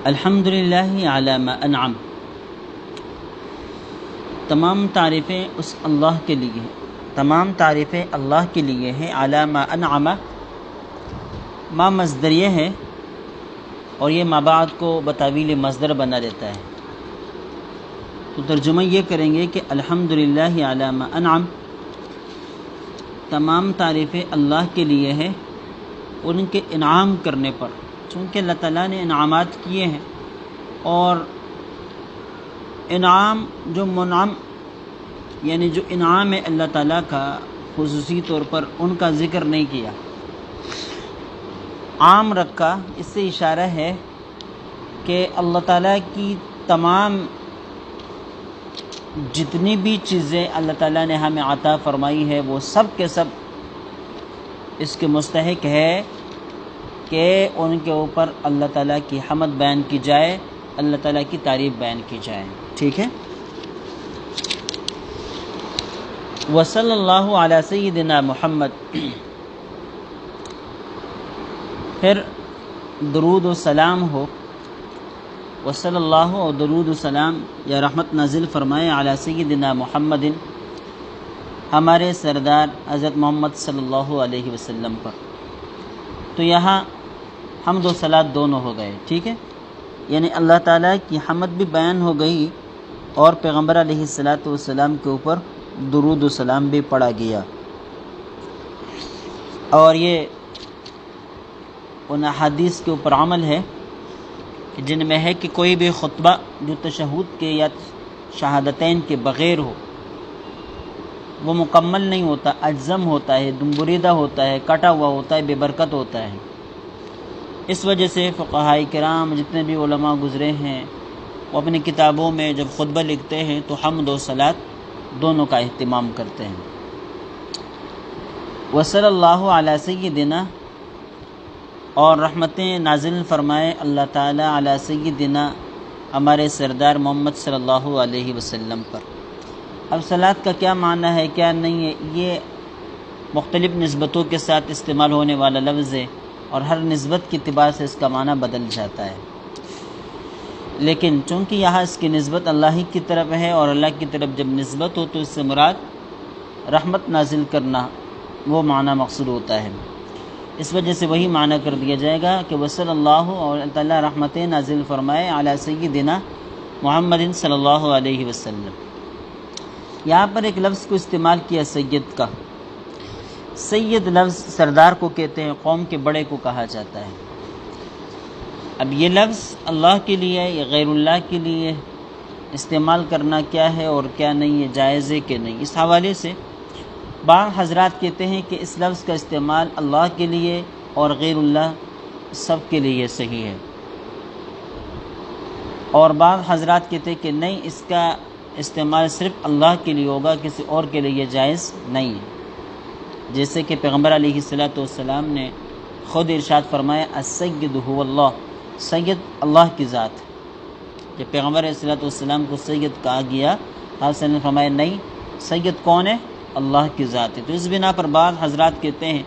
الحمدللہ علی ما انعم، تمام تعریفیں اس اللہ کے لیے ہیں، تمام تعریفیں اللہ کے لیے ہیں۔ علی ما انعم، ما مصدریہ ہے اور یہ ما بعد کو بتاویل مصدر بنا دیتا ہے، تو ترجمہ یہ کریں گے کہ الحمدللہ علی ما انعم، تمام تعریفیں اللہ کے لیے ہیں ان کے انعام کرنے پر، چونکہ اللہ تعالیٰ نے انعامات کیے ہیں، اور انعام جو منعم یعنی جو انعام ہے اللہ تعالیٰ کا خصوصی طور پر ان کا ذکر نہیں کیا، عام رکھا۔ اس سے اشارہ ہے کہ اللہ تعالیٰ کی تمام جتنی بھی چیزیں اللہ تعالیٰ نے ہمیں عطا فرمائی ہے وہ سب کے سب اس کے مستحق ہے کہ ان کے اوپر اللہ تعالیٰ کی حمد بیان کی جائے، اللہ تعالیٰ کی تعریف بیان کی جائے، ٹھیک ہے۔ وصلی اللہ علی سیدنا محمد، پھر درود و سلام ہو، وصلی اللہ اور درود و سلام یا رحمت نازل فرمائے علی سیدنا محمد، ہمارے سردار حضرت محمد صلی اللہ علیہ وسلم پر۔ تو یہاں حمد و صلات دونوں ہو گئے، ٹھیک ہے، یعنی اللہ تعالیٰ کی حمد بھی بیان ہو گئی اور پیغمبر علیہ السلام کے اوپر درود و سلام بھی پڑھا گیا۔ اور یہ ان احادیث کے اوپر عمل ہے جن میں ہے کہ کوئی بھی خطبہ جو تشہد کے یا شہادتین کے بغیر ہو وہ مکمل نہیں ہوتا، اجزم ہوتا ہے، دمبریدہ ہوتا ہے، کٹا ہوا ہوتا ہے، بے برکت ہوتا ہے۔ اس وجہ سے فقہاء کرام جتنے بھی علماء گزرے ہیں وہ اپنی کتابوں میں جب خطبہ لکھتے ہیں تو حمد و صلات دونوں کا اہتمام کرتے ہیں۔ وصلی اللہ علی سیدنا، اور رحمتیں نازل فرمائے اللہ تعالیٰ علی سیدنا، ہمارے سردار محمد صلی اللہ علیہ وسلم پر۔ اب صلات کا کیا معنی ہے کیا نہیں ہے، یہ مختلف نسبتوں کے ساتھ استعمال ہونے والا لفظ ہے اور ہر نسبت کے اعتبار سے اس کا معنی بدل جاتا ہے، لیکن چونکہ یہاں اس کی نسبت اللہ ہی کی طرف ہے اور اللہ کی طرف جب نسبت ہو تو اس سے مراد رحمت نازل کرنا وہ معنی مقصود ہوتا ہے، اس وجہ سے وہی معنی کر دیا جائے گا کہ وصلی اللہ، اور اللہ تعالیٰ رحمتیں نازل فرمائے علی سیدنا محمد صلی اللہ علیہ وسلم۔ یہاں پر ایک لفظ کو استعمال کیا سید کا۔ سید لفظ سردار کو کہتے ہیں، قوم کے بڑے کو کہا جاتا ہے۔ اب یہ لفظ اللہ کے لیے یا غیر اللہ کے لیے استعمال کرنا کیا ہے اور کیا نہیں ہے، جائز ہے کہ نہیں، اس حوالے سے بعض حضرات کہتے ہیں کہ اس لفظ کا استعمال اللہ کے لیے اور غیر اللہ سب کے لیے صحیح ہے، اور بعض حضرات کہتے ہیں کہ نہیں، اس کا استعمال صرف اللہ کے لیے ہوگا، کسی اور کے لیے جائز نہیں ہے، جیسے کہ پیغمبر علیہ السلام نے خود ارشاد فرمایا السید هو اللہ، سید اللہ کی ذات۔ جب پیغمبر علیہ السلام کو سید کہا گیا، آپ صلی اللہ علیہ وسلم نے فرمایا نہیں، سید کون ہے؟ اللہ کی ذات ہے۔ تو اس بنا پر بعض حضرات کہتے ہیں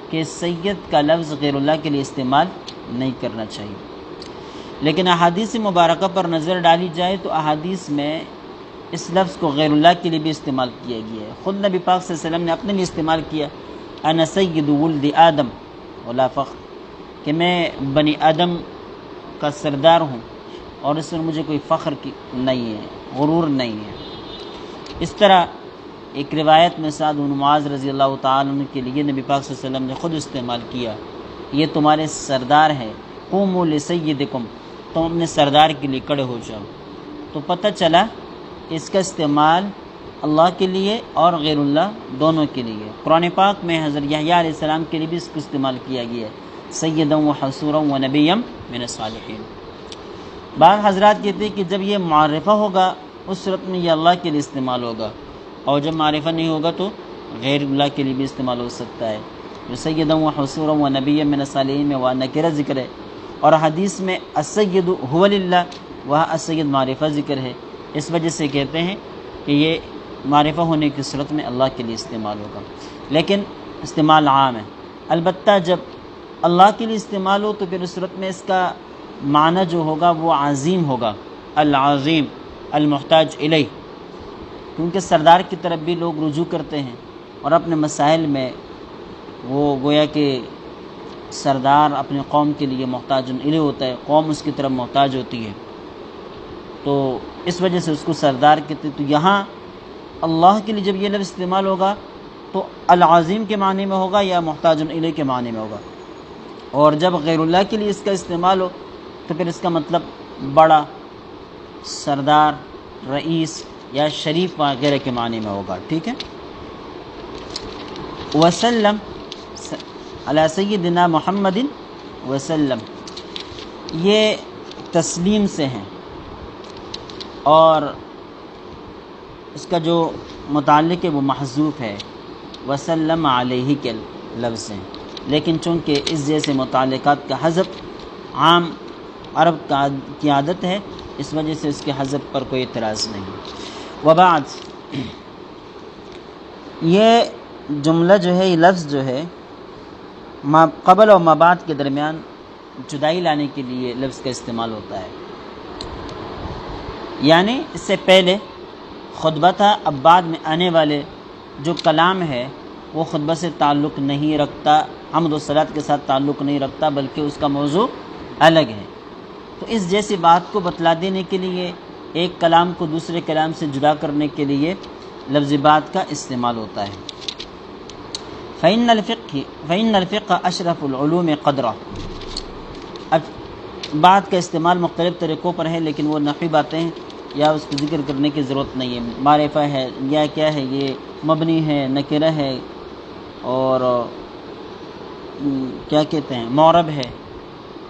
کہ سید کا لفظ غیر اللہ کے لیے استعمال نہیں کرنا چاہیے، لیکن احادیث مبارکہ پر نظر ڈالی جائے تو احادیث میں اس لفظ کو غیر اللہ کے لیے بھی استعمال کیا گیا ہے۔ خود نبی پاک صلی اللہ علیہ وسلم نے اپنے لیے استعمال کیا، انا سید ولد آدم ولا فخر، کہ میں بنی آدم کا سردار ہوں اور اس میں مجھے کوئی فخر کی نہیں ہے، غرور نہیں ہے۔ اس طرح ایک روایت میں سعد بن معاذ رضی اللہ تعالیٰ عنہ کے لیے نبی پاک صلی اللہ علیہ وسلم نے خود استعمال کیا، یہ تمہارے سردار ہے، قوموا لسیدکم، تم اپنے سردار کے لیے کھڑے ہو جاؤ۔ تو پتہ چلا کہ اس کا استعمال اللہ کے لیے اور غیر اللہ دونوں کے لیے۔ قرآن پاک میں حضرت یحییٰ علیہ السلام کے لیے بھی اس کو استعمال کیا گیا ہے، سیدا و حصورا و نبیا من الصالحین۔ بعض حضرات کہتے ہیں کہ جب یہ معرفہ ہوگا اس صورت میں یہ اللہ کے لیے استعمال ہوگا، اور جب معرفہ نہیں ہوگا تو غیر اللہ کے لیے بھی استعمال ہو سکتا ہے۔ جو سیدا و حصورا و نبیا من الصالحین میں وہ نکرہ ذکر ہے، اور حدیث میں السید هو للہ، وہاں السید معرفہ ذکر ہے، اس وجہ سے کہتے ہیں کہ یہ معرفہ ہونے کی صورت میں اللہ کے لیے استعمال ہوگا، لیکن استعمال عام ہے۔ البتہ جب اللہ کے لیے استعمال ہو تو پھر اس صورت میں اس کا معنی جو ہوگا وہ عظیم ہوگا، العظیم المحتاج الیہ، کیونکہ سردار کی طرف بھی لوگ رجوع کرتے ہیں اور اپنے مسائل میں وہ گویا کہ سردار اپنے قوم کے لیے محتاج الیہ ہوتا ہے، قوم اس کی طرف محتاج ہوتی ہے، تو اس وجہ سے اس کو سردار کہتے ہیں۔ تو یہاں اللہ کے لیے جب یہ لفظ استعمال ہوگا تو العظیم کے معنی میں ہوگا یا محتاج الیہ کے معنی میں ہوگا، اور جب غیر اللہ کے لیے اس کا استعمال ہو تو پھر اس کا مطلب بڑا، سردار، رئیس یا شریف وغیرہ کے معنی میں ہوگا، ٹھیک ہے۔ وسلم علی سیدنا محمد وسلم، یہ تسلیم سے ہیں اور اس کا جو متعلق ہے وہ محذوف ہے، وسلم علیہ کے لفظ ہیں، لیکن چونکہ اس جیسے متعلقات کا حذف عام عرب کی عادت ہے، اس وجہ سے اس کے حذف پر کوئی اعتراض نہیں۔ وبعد، یہ جملہ جو ہے، یہ لفظ جو ہے، ما قبل اور ما بعد کے درمیان جدائی لانے کے لیے لفظ کا استعمال ہوتا ہے، یعنی اس سے پہلے خطبہ تھا، اب بعد میں آنے والے جو کلام ہے وہ خطبہ سے تعلق نہیں رکھتا، حمد و صلوات کے ساتھ تعلق نہیں رکھتا، بلکہ اس کا موضوع الگ ہے۔ تو اس جیسی بات کو بتلا دینے کے لیے، ایک کلام کو دوسرے کلام سے جدا کرنے کے لیے لفظ بعد کا استعمال ہوتا ہے۔ فإن الفقہ اشرف العلوم قدرہ، اب بعد کا استعمال مختلف طریقوں پر ہے، لیکن وہ نحوی باتیں ہیں، یا اس کو ذکر کرنے کی ضرورت نہیں ہے۔ معرفہ ہے یا کیا ہے، یہ مبنی ہے، نکرہ ہے، اور کیا کہتے ہیں، معرب ہے،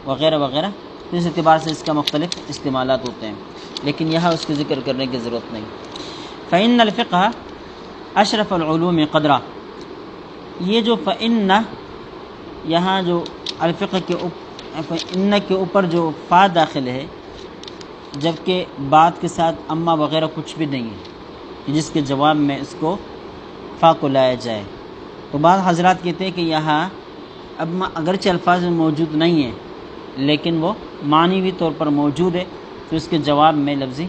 وغیرہ وغیرہ، اس اعتبار سے اس کا مختلف استعمالات ہوتے ہیں، لیکن یہاں اس کی ذکر کرنے کی ضرورت نہیں۔ فإن الفقہ اشرف العلوم قدرہ، یہ جو فإن، یہاں جو الفقہ کے فإن کے اوپر جو فا داخل ہے، جبکہ بعد کے ساتھ اما وغیرہ کچھ بھی نہیں ہے، جس کے جواب میں اس کو فا کو لایا جائے، تو بعض حضرات کہتے ہیں کہ یہاں اب اگرچہ الفاظ میں موجود نہیں ہے لیکن وہ معنوی طور پر موجود ہے، تو اس کے جواب میں لفظی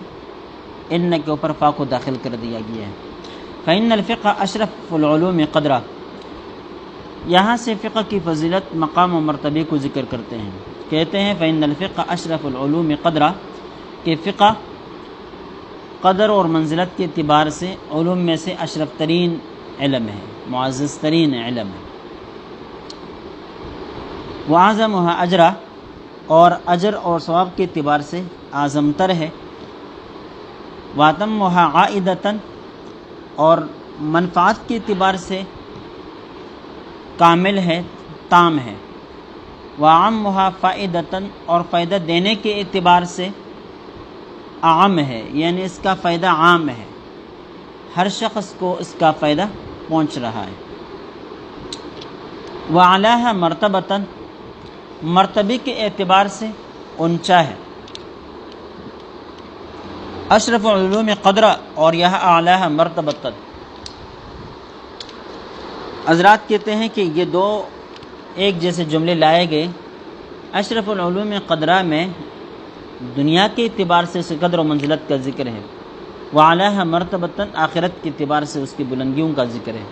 ان کے اوپر فا کو داخل کر دیا گیا ہے۔ فإن الفقہ اشرف العلوم قدرہ، یہاں سے فقہ کی فضیلت، مقام و مرتبے کو ذکر کرتے ہیں، کہتے ہیں فإن الفقہ اشرف العلوم قدرہ، کہ فقہ قدر اور منزلت کے اعتبار سے علوم میں سے اشرف ترین علم ہے، معزز ترین علم ہے۔ وَأَعْظَمُهَا اجرا، اور اجر اور ثواب کے اعتبار سے اعظم تر ہے۔ وَأَتَمُّهَا عَائِدَةً، اور منفعت کے اعتبار سے کامل ہے، تام ہے۔ وَأَعَمُّهَا فَائِدَةً، اور فائدہ دینے کے اعتبار سے عام ہے، یعنی اس کا فائدہ عام ہے، ہر شخص کو اس کا فائدہ پہنچ رہا ہے۔ وَعَلَاهَا مَرْتَبَةً، مرتبے کے اعتبار سے اونچا ہے۔ اشرف العلوم قدرہ، اور یہاں اعلیٰ مرتبۃ، حضرات کہتے ہیں کہ یہ دو ایک جیسے جملے لائے گئے۔ اشرف العلوم قدرہ میں دنیا کے اعتبار سے اس قدر و منزلت کا ذکر ہے، وعلیٰ مرتبۃ، آخرت کے اعتبار سے اس کی بلندیوں کا ذکر ہے۔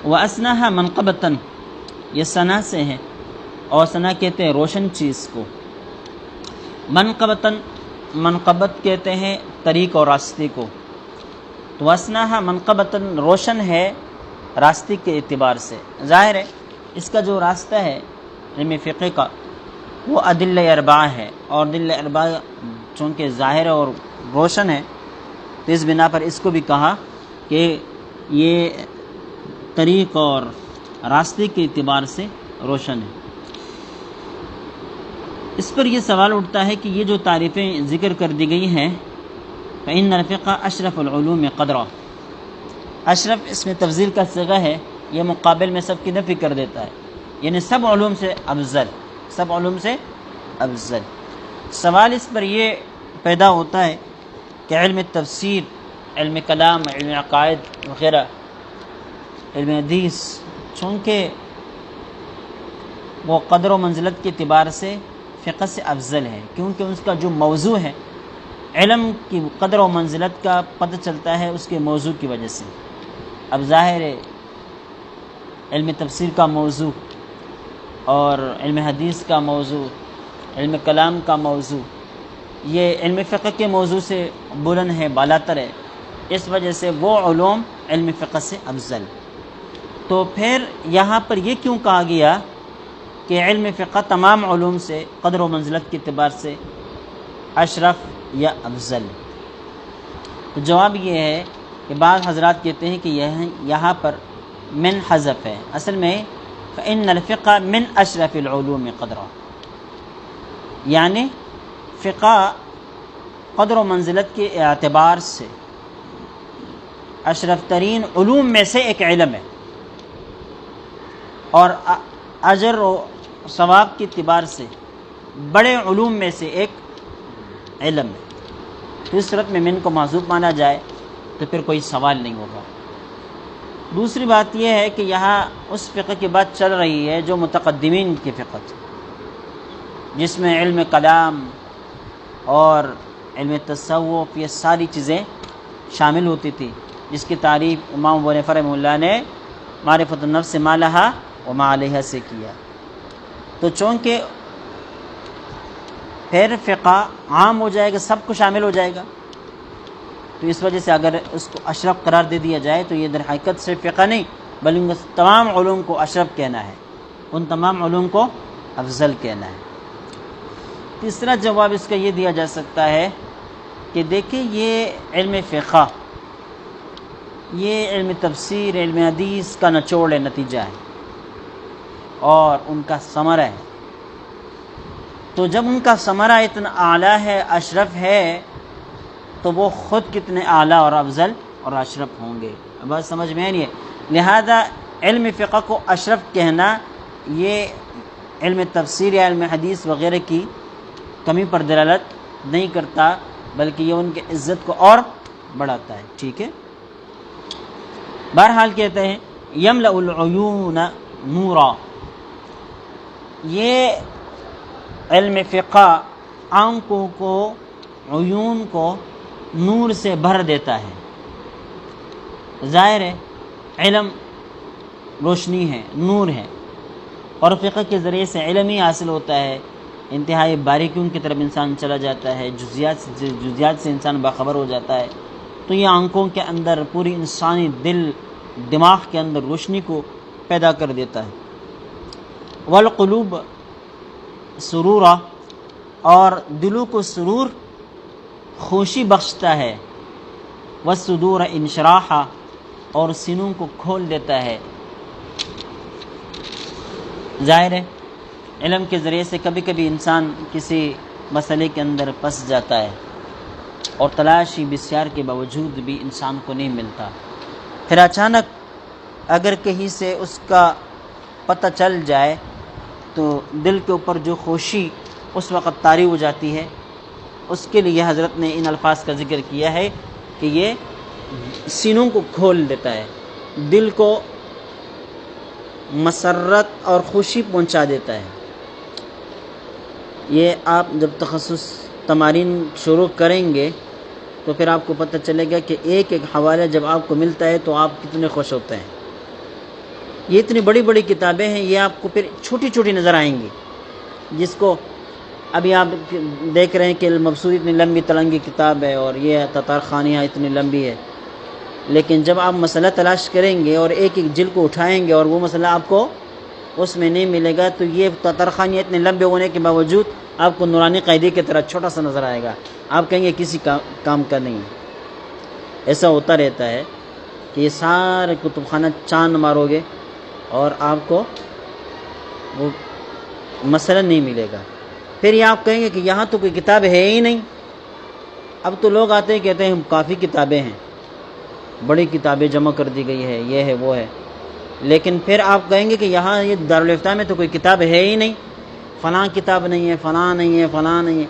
واسناها منقبۃ، یہ ثنا سے ہے، اور ثنا کہتے ہیں روشن چیز کو۔ منقبۃ، منقبت کہتے ہیں طریق اور راستے کو، تو واسناها منقبۃ، روشن ہے راستے کے اعتبار سے۔ ظاہر ہے اس کا جو راستہ ہے علم فقہ کا وہ ادلہ اربعہ ہے، اور ادلہ اربعہ چونکہ ظاہر اور روشن ہے، تو اس بنا پر اس کو بھی کہا کہ یہ طریق اور راستے کے اعتبار سے روشن ہے۔ اس پر یہ سوال اٹھتا ہے کہ یہ جو تعریفیں ذکر کر دی گئی ہیں، فإن الفقہ اشرف العلوم قدرہ، اشرف اس میں تفضیل کا صیغہ ہے، یہ مقابل میں سب کی نفی کر دیتا ہے، یعنی سب علوم سے افضل، سب علوم سے افضل۔ سوال اس پر یہ پیدا ہوتا ہے کہ علم تفسیر، علم کلام، علم عقائد وغیرہ، علم حدیث، چونکہ وہ قدر و منزلت کے اعتبار سے فقہ سے افضل ہے، کیونکہ اس کا جو موضوع ہے، علم کی قدر و منزلت کا پتہ چلتا ہے اس کے موضوع کی وجہ سے۔ اب ظاہر ہے علم تفسیر کا موضوع اور علم حدیث کا موضوع، علم کلام کا موضوع، یہ علم فقہ کے موضوع سے بلند ہے، بالاتر ہے، اس وجہ سے وہ علوم علم فقہ سے افضل۔ تو پھر یہاں پر یہ کیوں کہا گیا کہ علم فقہ تمام علوم سے قدر و منزلت کے اعتبار سے اشرف یا افضل؟ تو جواب یہ ہے کہ بعض حضرات کہتے ہیں کہ یہاں پر من حذف ہے، اصل میں فإن الفقہ من اشرف العلوم قدرا، یعنی فقہ قدر و منزلت کے اعتبار سے اشرف ترین علوم میں سے ایک علم ہے، اور اجر و ثواب کے اعتبار سے بڑے علوم میں سے ایک علم ہے۔ تو اس صورت میں من کو محذوف مانا جائے تو پھر کوئی سوال نہیں ہوگا۔ دوسری بات یہ ہے کہ یہاں اس فقہ کی بات چل رہی ہے جو متقدمین کی فقہ تھی، جس میں علم کلام اور علم تصوف یہ ساری چیزیں شامل ہوتی تھی، جس کی تعریف امام ابو حنیفہ رحمہ اللہ نے معرفت النفس ما لہا وما علیہا سے کیا۔ تو چونکہ پھر فقہ عام ہو جائے گا، سب کو شامل ہو جائے گا، تو اس وجہ سے اگر اس کو اشرف قرار دے دیا جائے تو یہ در حقیقت صرف فقہ نہیں بلکہ تمام علوم کو اشرف کہنا ہے، ان تمام علوم کو افضل کہنا ہے۔ تیسرا جواب اس کا یہ دیا جا سکتا ہے کہ دیکھیں یہ علم فقہ، یہ علم تفسیر، علم حدیث کا نچوڑ ہے، نتیجہ ہے اور ان کا ثمرہ ہے۔ تو جب ان کا ثمرہ اتنا اعلیٰ ہے، اشرف ہے، تو وہ خود کتنے اعلیٰ اور افضل اور اشرف ہوں گے۔ اب بات سمجھ میں نہیں ہے، لہذا علم فقہ کو اشرف کہنا یہ علم تفسیر یا علم حدیث وغیرہ کی کمی پر دلالت نہیں کرتا، بلکہ یہ ان کی عزت کو اور بڑھاتا ہے۔ ٹھیک ہے، بہرحال کہتے ہیں یملأ العیون نورا، یہ علم فقہ آنکھوں کو، عیون کو نور سے بھر دیتا ہے۔ ظاہر ہے علم روشنی ہے، نور ہے، اور فقہ کے ذریعے سے علم ہی حاصل ہوتا ہے، انتہائی باریکیوں کی طرف انسان چلا جاتا ہے، جزیات سے انسان باخبر ہو جاتا ہے۔ تو یہ آنکھوں کے اندر، پوری انسانی دماغ کے اندر روشنی کو پیدا کر دیتا ہے۔ والقلوب سرورا، اور دلوں کو سرور، خوشی بخشتا ہے۔ والصدور انشراحا، اور سینوں کو کھول دیتا ہے۔ ظاہر ہے علم کے ذریعے سے کبھی کبھی انسان کسی مسئلے کے اندر پھنس جاتا ہے اور تلاشی بسیار کے باوجود بھی انسان کو نہیں ملتا، پھر اچانک اگر کہیں سے اس کا پتہ چل جائے تو دل کے اوپر جو خوشی اس وقت طاری ہو جاتی ہے، اس کے لیے حضرت نے ان الفاظ کا ذکر کیا ہے کہ یہ سینوں کو کھول دیتا ہے، دل کو مسرت اور خوشی پہنچا دیتا ہے۔ یہ آپ جب تخصص تمارین شروع کریں گے تو پھر آپ کو پتہ چلے گا کہ ایک ایک حوالہ جب آپ کو ملتا ہے تو آپ کتنے خوش ہوتے ہیں۔ یہ اتنی بڑی بڑی کتابیں ہیں، یہ آپ کو پھر چھوٹی چھوٹی نظر آئیں گی، جس کو ابھی آپ دیکھ رہے ہیں کہ المبسوط اتنی لمبی تلنگی کتاب ہے اور یہ تتار خانیہ اتنی لمبی ہے، لیکن جب آپ مسئلہ تلاش کریں گے اور ایک ایک جلد کو اٹھائیں گے اور وہ مسئلہ آپ کو اس میں نہیں ملے گا تو یہ تتار خانیہ اتنے لمبے ہونے کے باوجود آپ کو نورانی قاعدے کی طرح چھوٹا سا نظر آئے گا، آپ کہیں گے کسی کام کا نہیں۔ ایسا ہوتا رہتا ہے کہ یہ سارے کتب خانہ چاند مارو گے اور آپ کو وہ مسئلہ نہیں ملے گا، پھر یہ آپ کہیں گے کہ یہاں تو کوئی کتاب ہے ہی نہیں۔ اب تو لوگ آتے ہیں کہتے ہیں کافی کتابیں ہیں، بڑی کتابیں جمع کر دی گئی ہے، یہ ہے وہ ہے، لیکن پھر آپ کہیں گے کہ یہاں یہ دارالافتاء میں تو کوئی کتاب ہے ہی نہیں، فلاں کتاب نہیں ہے، فلاں نہیں ہے، فلاں نہیں ہے۔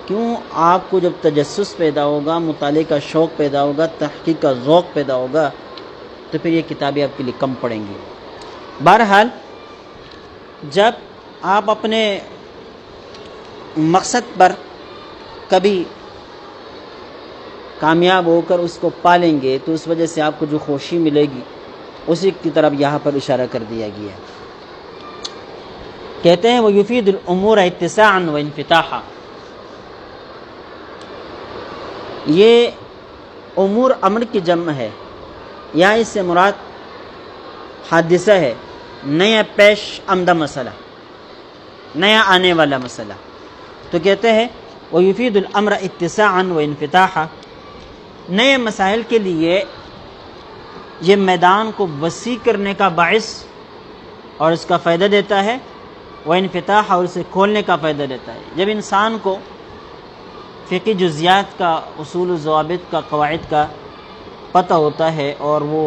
کیوں؟ آپ کو جب تجسس پیدا ہوگا، مطالعے کا شوق پیدا ہوگا، تحقیق کا ذوق پیدا ہوگا، تو پھر یہ کتابیں آپ کے لیے کم پڑیں گی۔ بہرحال جب آپ اپنے مقصد پر کبھی کامیاب ہو کر اس کو پالیں گے تو اس وجہ سے آپ کو جو خوشی ملے گی اسی کی طرف یہاں پر اشارہ کر دیا گیا ہے۔ کہتے ہیں وہ یفید الامور اتساعا و انفتاحا، یہ امور امر کی جمع ہے، یا اس سے مراد حادثہ ہے، نیا پیش آمدہ مسئلہ، نیا آنے والا مسئلہ۔ تو کہتے ہیں وہ یفید الامر اتساعا و انفتاحا، نئے مسائل کے لیے یہ میدان کو وسیع کرنے کا باعث اور اس کا فائدہ دیتا ہے، وہ انفتاح اور اسے کھولنے کا فائدہ دیتا ہے۔ جب انسان کو فقہی جزیات کا، اصول و ضوابط کا، قواعد کا پتہ ہوتا ہے اور وہ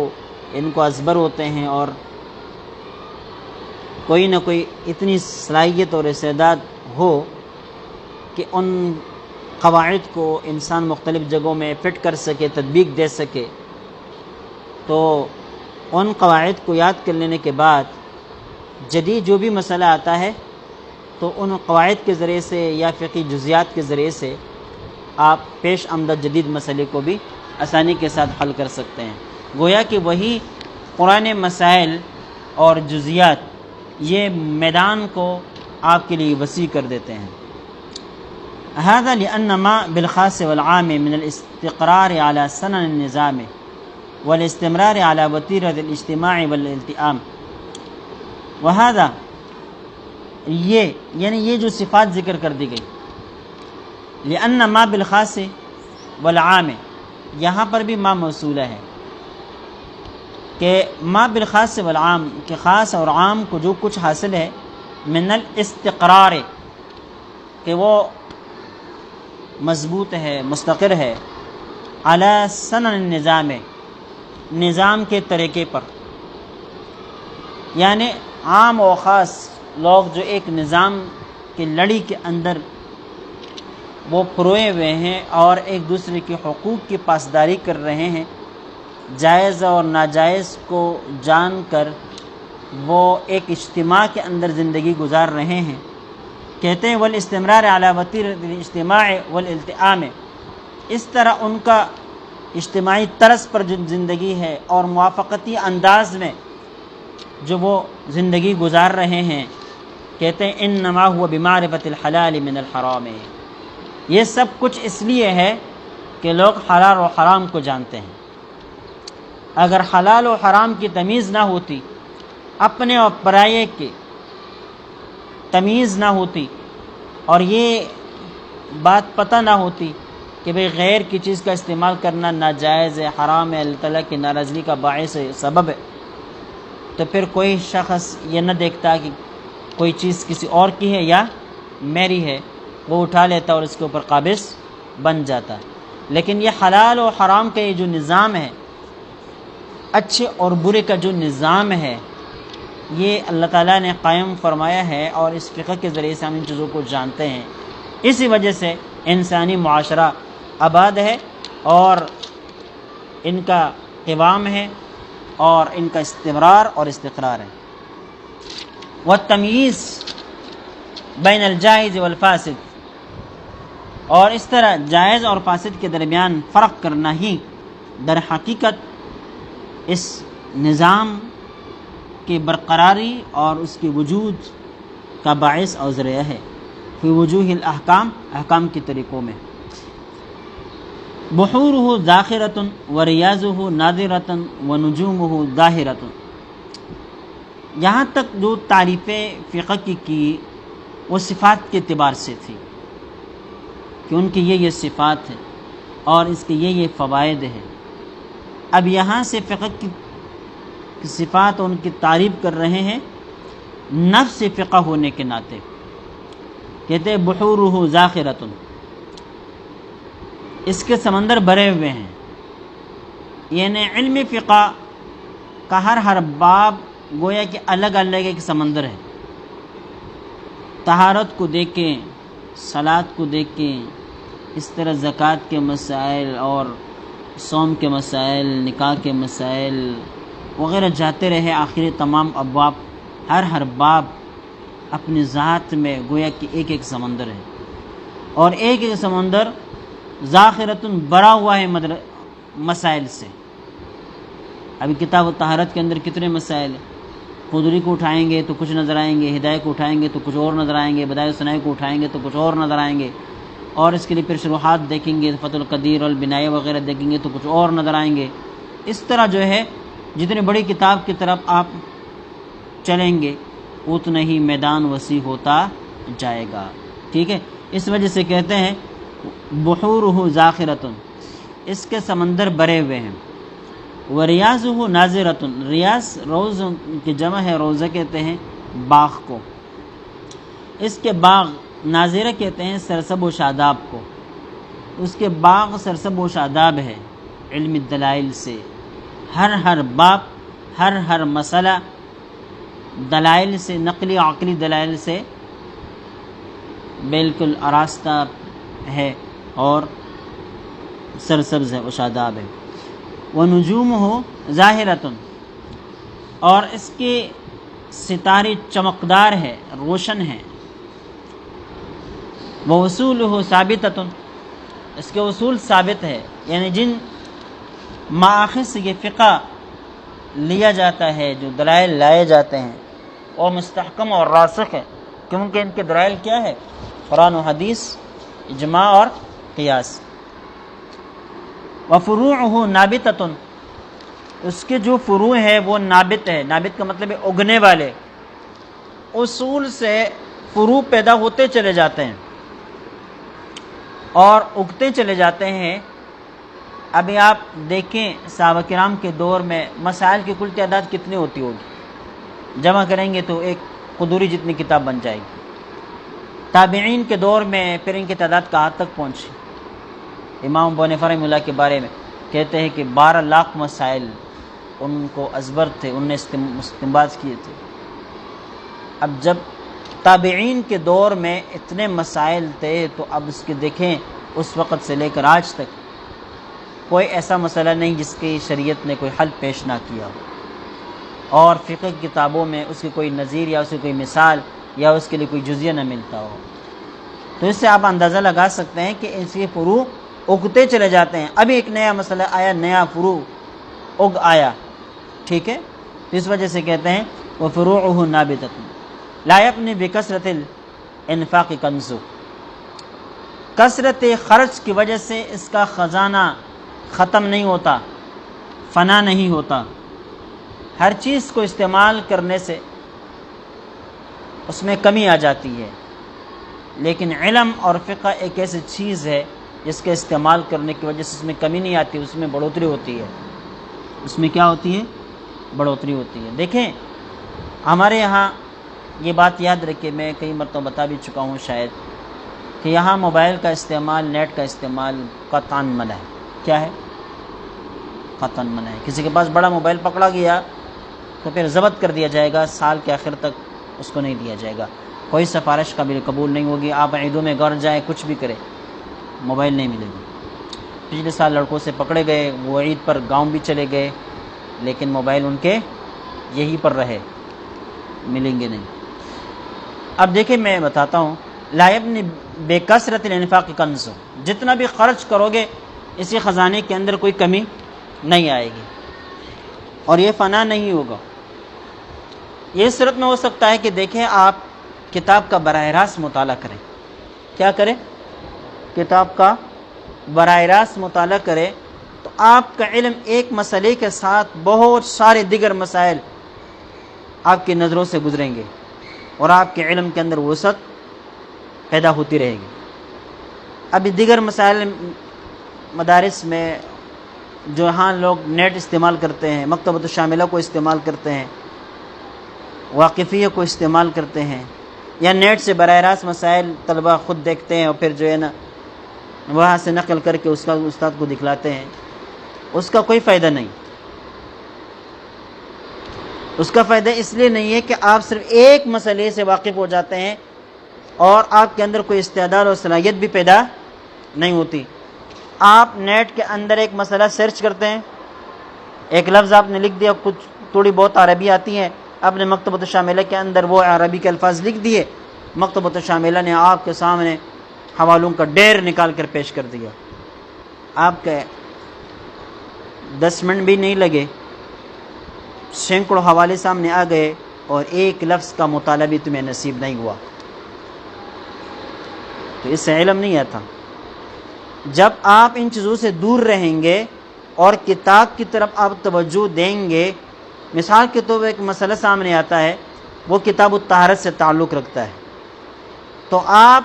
ان کو ازبر ہوتے ہیں، اور کوئی نہ کوئی اتنی صلاحیت اور استعداد ہو کہ ان قواعد کو انسان مختلف جگہوں میں فٹ کر سکے، تطبیق دے سکے، تو ان قواعد کو یاد کر لینے کے بعد جدید جو بھی مسئلہ آتا ہے تو ان قواعد کے ذریعے سے یا فقہی جزیات کے ذریعے سے آپ پیش آمدہ جدید مسئلے کو بھی آسانی کے ساتھ حل کر سکتے ہیں۔ گویا کہ وہی قرآن مسائل اور جزیات یہ میدان کو آپ کے لیے وسیع کر دیتے ہیں۔ هذا لأن ما بالخاص والعام من الاستقرار على سنن النظام والاستمرار على وتيرة الاجتماع والالتئام، وهذا یہ جو صفات ذکر کر دی گئی، لأن ما بالخاص والعام، یہاں پر بھی ما موصولہ ہے کہ ما بالخاص والعام، کہ خاص اور عام کو جو کچھ حاصل ہے، من الاستقرار، کہ وہ مضبوط ہے، مستقر ہے، علی سنن النظام، نظام کے طریقے پر، یعنی عام و خاص لوگ جو ایک نظام کی لڑی کے اندر وہ پروئے ہوئے ہیں اور ایک دوسرے کے حقوق کی پاسداری کر رہے ہیں، جائز اور ناجائز کو جان کر وہ ایک اجتماع کے اندر زندگی گزار رہے ہیں۔ کہتے ہیں والاستمرار علی وتیرۃ الاجتماع والالتئام، اس طرح ان کا اجتماعی طرز پر جو زندگی ہے اور موافقتی انداز میں جو وہ زندگی گزار رہے ہیں، کہتے ہیں انما هو بمعرفۃ الحلال من الحرام، یہ سب کچھ اس لیے ہے کہ لوگ حلال و حرام کو جانتے ہیں۔ اگر حلال و حرام کی تمیز نہ ہوتی، اپنے اور پرائے کی تمیز نہ ہوتی، اور یہ بات پتہ نہ ہوتی کہ بھئی غیر کی چیز کا استعمال کرنا ناجائز ہے، حرام ہے، اللہ تعالیٰ کی ناراضگی کا باعث ہے، سبب ہے، تو پھر کوئی شخص یہ نہ دیکھتا کہ کوئی چیز کسی اور کی ہے یا میری ہے، وہ اٹھا لیتا اور اس کے اوپر قابض بن جاتا۔ لیکن یہ حلال و حرام کا یہ جو نظام ہے، اچھے اور برے کا جو نظام ہے، یہ اللہ تعالیٰ نے قائم فرمایا ہے، اور اس فقہ کے ذریعے سے ہم ان چیزوں کو جانتے ہیں۔ اسی وجہ سے انسانی معاشرہ آباد ہے اور ان کا قوام ہے اور ان کا استمرار اور استقرار ہے۔ والتمییز بین الجائز والفاسد، اور اس طرح جائز اور فاسد کے درمیان فرق کرنا ہی در حقیقت اس نظام کی برقراری اور اس کے وجود کا باعث اور ذریعہ ہے، فی وجوہ الاحکام، احکام کے طریقوں میں۔ بحورہ ذاخرۃ وریاضہ نادرۃ ونجومہ ظاہرۃ، یہاں تک جو تعریف فقہ کی وہ صفات کے اعتبار سے تھی کہ ان کی یہ صفات ہے اور اس کے یہ فوائد ہیں۔ اب یہاں سے فقہ کی صفات اور ان کی تعریف کر رہے ہیں نفس فقہ ہونے کے ناطے۔ کہتے ہیں بحورہ ذاخرۃ، اس کے سمندر بھرے ہوئے ہیں، یعنی علم فقہ کا ہر باب گویا کہ الگ الگ ایک سمندر ہے۔ طہارت کو دیکھیں، صلاۃ کو دیکھیں، اس طرح زکوٰۃ کے مسائل اور صوم کے مسائل، نکاح کے مسائل وغیرہ جاتے رہے، آخر تمام ابواب، ہر باب اپنی ذات میں گویا کہ ایک سمندر ہے۔ اور ایک ایک سمندر ذاخرتن بھرا ہوا ہے مسائل سے۔ ابھی کتاب الطہارت کے اندر کتنے مسائل ہیں، قدری کو اٹھائیں گے تو کچھ نظر آئیں گے، ہدایت کو اٹھائیں گے تو کچھ اور نظر آئیں گے، بدائع ثنائی کو اٹھائیں گے تو کچھ اور نظر آئیں گے، اور اس کے لیے پھر شروحات دیکھیں گے، فتح القدیر اور بنائے وغیرہ دیکھیں گے تو کچھ اور نظر آئیں گے۔ اس طرح جو ہے جتنی بڑی کتاب کی طرف آپ چلیں گے اتنا ہی میدان وسیع ہوتا جائے گا، ٹھیک ہے۔ اس وجہ سے کہتے ہیں بحورہ ذاخرتن، اس کے سمندر بھرے ہوئے ہیں، وریاضہ ناظرتن، ریاض روز کی جمع ہے، روزہ کہتے ہیں باغ کو، اس کے باغ ناظرہ کہتے ہیں سرسب و شاداب کو، اس کے باغ سرسب و شاداب ہے علم الدلائل سے، ہر باب ہر مسئلہ دلائل سے، نقلی عقلی دلائل سے بالکل آراستہ ہے اور سرسبز ہے و شاداب ہے۔ وَنُجُومُهُ ظَاهِرَةٌ، اور اس کے ستارے چمکدار ہے، روشن ہے۔ وَوُصُولُهُ ثَابِتَةٌ، اس کے اصول ثابت ہے، یعنی جن مآخذ سے یہ فقہ لیا جاتا ہے، جو دلائل لائے جاتے ہیں وہ مستحکم اور راسخ ہے، کیونکہ ان کے دلائل کیا ہے؟ قرآن و حدیث، اجماع اور قیاس۔ وَفُرُوعُهُ نَابِتَةٌ، اس کے جو فروع ہے وہ نابت ہے، نابت کا مطلب ہے اگنے والے، اصول سے فروع پیدا ہوتے چلے جاتے ہیں اور اگتے چلے جاتے ہیں۔ ابھی آپ دیکھیں صحابہ کرام کے دور میں مسائل کی کل تعداد کتنی ہوتی ہوگی، جمع کریں گے تو ایک قدوری جتنی کتاب بن جائے گی۔ تابعین کے دور میں پھر ان کی تعداد کہاں تک پہنچی؟ امام ابو حنیفہ رحمہ اللہ کے بارے میں کہتے ہیں کہ 12 لاکھ مسائل ان کو ازبر تھے، ان نے استنباط کیے تھے۔ اب جب تابعین کے دور میں اتنے مسائل تھے تو اب اس کے دیکھیں اس وقت سے لے کر آج تک کوئی ایسا مسئلہ نہیں جس کی شریعت نے کوئی حل پیش نہ کیا ہو، اور فقہ کی کتابوں میں اس کی کوئی نظیر یا اس کی کوئی مثال یا اس کے لیے کوئی جزیہ نہ ملتا ہو۔ تو اس سے آپ اندازہ لگا سکتے ہیں کہ اس کے فروع اگتے چلے جاتے ہیں۔ ابھی ایک نیا مسئلہ آیا، نیا فروع اگ آیا، ٹھیک ہے، اس وجہ سے کہتے ہیں وَفُرُوعُهُ نَابِتَةٌ لَا يَبْنِ بِكَثْرَةِ الْإِنفَاقِ كَنْزُ، کثرت خرچ کی وجہ سے اس کا خزانہ ختم نہیں ہوتا، فنا نہیں ہوتا۔ ہر چیز کو استعمال کرنے سے اس میں کمی آ جاتی ہے، لیکن علم اور فقہ ایک ایسی چیز ہے جس کے استعمال کرنے کی وجہ سے اس میں کمی نہیں آتی، اس میں بڑھوتری ہوتی ہے۔ اس میں کیا ہوتی ہے؟ بڑھوتری ہوتی ہے۔ دیکھیں ہمارے یہاں یہ بات یاد رکھیں، میں کئی مرتبہ بتا بھی چکا ہوں شاید، کہ یہاں موبائل کا استعمال، نیٹ کا استعمال قطعاً منع ہے۔ کیا ہے؟ قطعاً منع ہے۔ کسی کے پاس بڑا موبائل پکڑا گیا تو پھر ضبط کر دیا جائے گا، سال کے آخر تک اس کو نہیں دیا جائے گا، کوئی سفارش قابل قبول نہیں ہوگی، آپ عیدوں میں گھر جائیں کچھ بھی کریں موبائل نہیں ملے گی۔ پچھلے سال لڑکوں سے پکڑے گئے، وہ عید پر گاؤں بھی چلے گئے لیکن موبائل ان کے یہی پر رہے، ملیں گے نہیں۔ اب دیکھیں میں بتاتا ہوں، لا یبنی بے کثرت الانفاق کنز، جتنا بھی خرچ کرو گے اسی خزانے کے اندر کوئی کمی نہیں آئے گی اور یہ فنا نہیں ہوگا۔ یہ صورت میں ہو سکتا ہے کہ دیکھیں آپ کتاب کا براہ راست مطالعہ کریں۔ کیا کریں؟ کتاب کا براہ راست مطالعہ کریں تو آپ کا علم ایک مسئلے کے ساتھ بہت سارے دیگر مسائل آپ کی نظروں سے گزریں گے اور آپ کے علم کے اندر وسعت پیدا ہوتی رہے گی۔ ابھی دیگر مسائل مدارس میں جو ہاں لوگ نیٹ استعمال کرتے ہیں، مکتبۃ الشاملہ کو استعمال کرتے ہیں، واقفیہ کو استعمال کرتے ہیں، یا نیٹ سے براہ راست مسائل طلبہ خود دیکھتے ہیں اور پھر جو ہے نا وہاں سے نقل کر کے اس کا استاد کو دکھلاتے ہیں، اس کا کوئی فائدہ نہیں۔ اس کا فائدہ اس لیے نہیں ہے کہ آپ صرف ایک مسئلے سے واقف ہو جاتے ہیں اور آپ کے اندر کوئی استعداد اور صلاحیت بھی پیدا نہیں ہوتی۔ آپ نیٹ کے اندر ایک مسئلہ سرچ کرتے ہیں، ایک لفظ آپ نے لکھ دیا، کچھ تھوڑی بہت عربی آتی ہے، آپ نے مکتبۃ الشاملہ کے اندر وہ عربی کے الفاظ لکھ دیے، مکتبۃ الشاملہ نے آپ کے سامنے حوالوں کا ڈھیر نکال کر پیش کر دیا. آپ کے 10 منٹ بھی نہیں لگے، سینکڑوں حوالے سامنے آ گئے اور ایک لفظ کا مطالعہ بھی تمہیں نصیب نہیں ہوا. تو اس سے علم نہیں آتا. جب آپ ان چیزوں سے دور رہیں گے اور کتاب کی طرف آپ توجہ دیں گے، مثال کے طور پر ایک مسئلہ سامنے آتا ہے، وہ کتاب الطہارت سے تعلق رکھتا ہے، تو آپ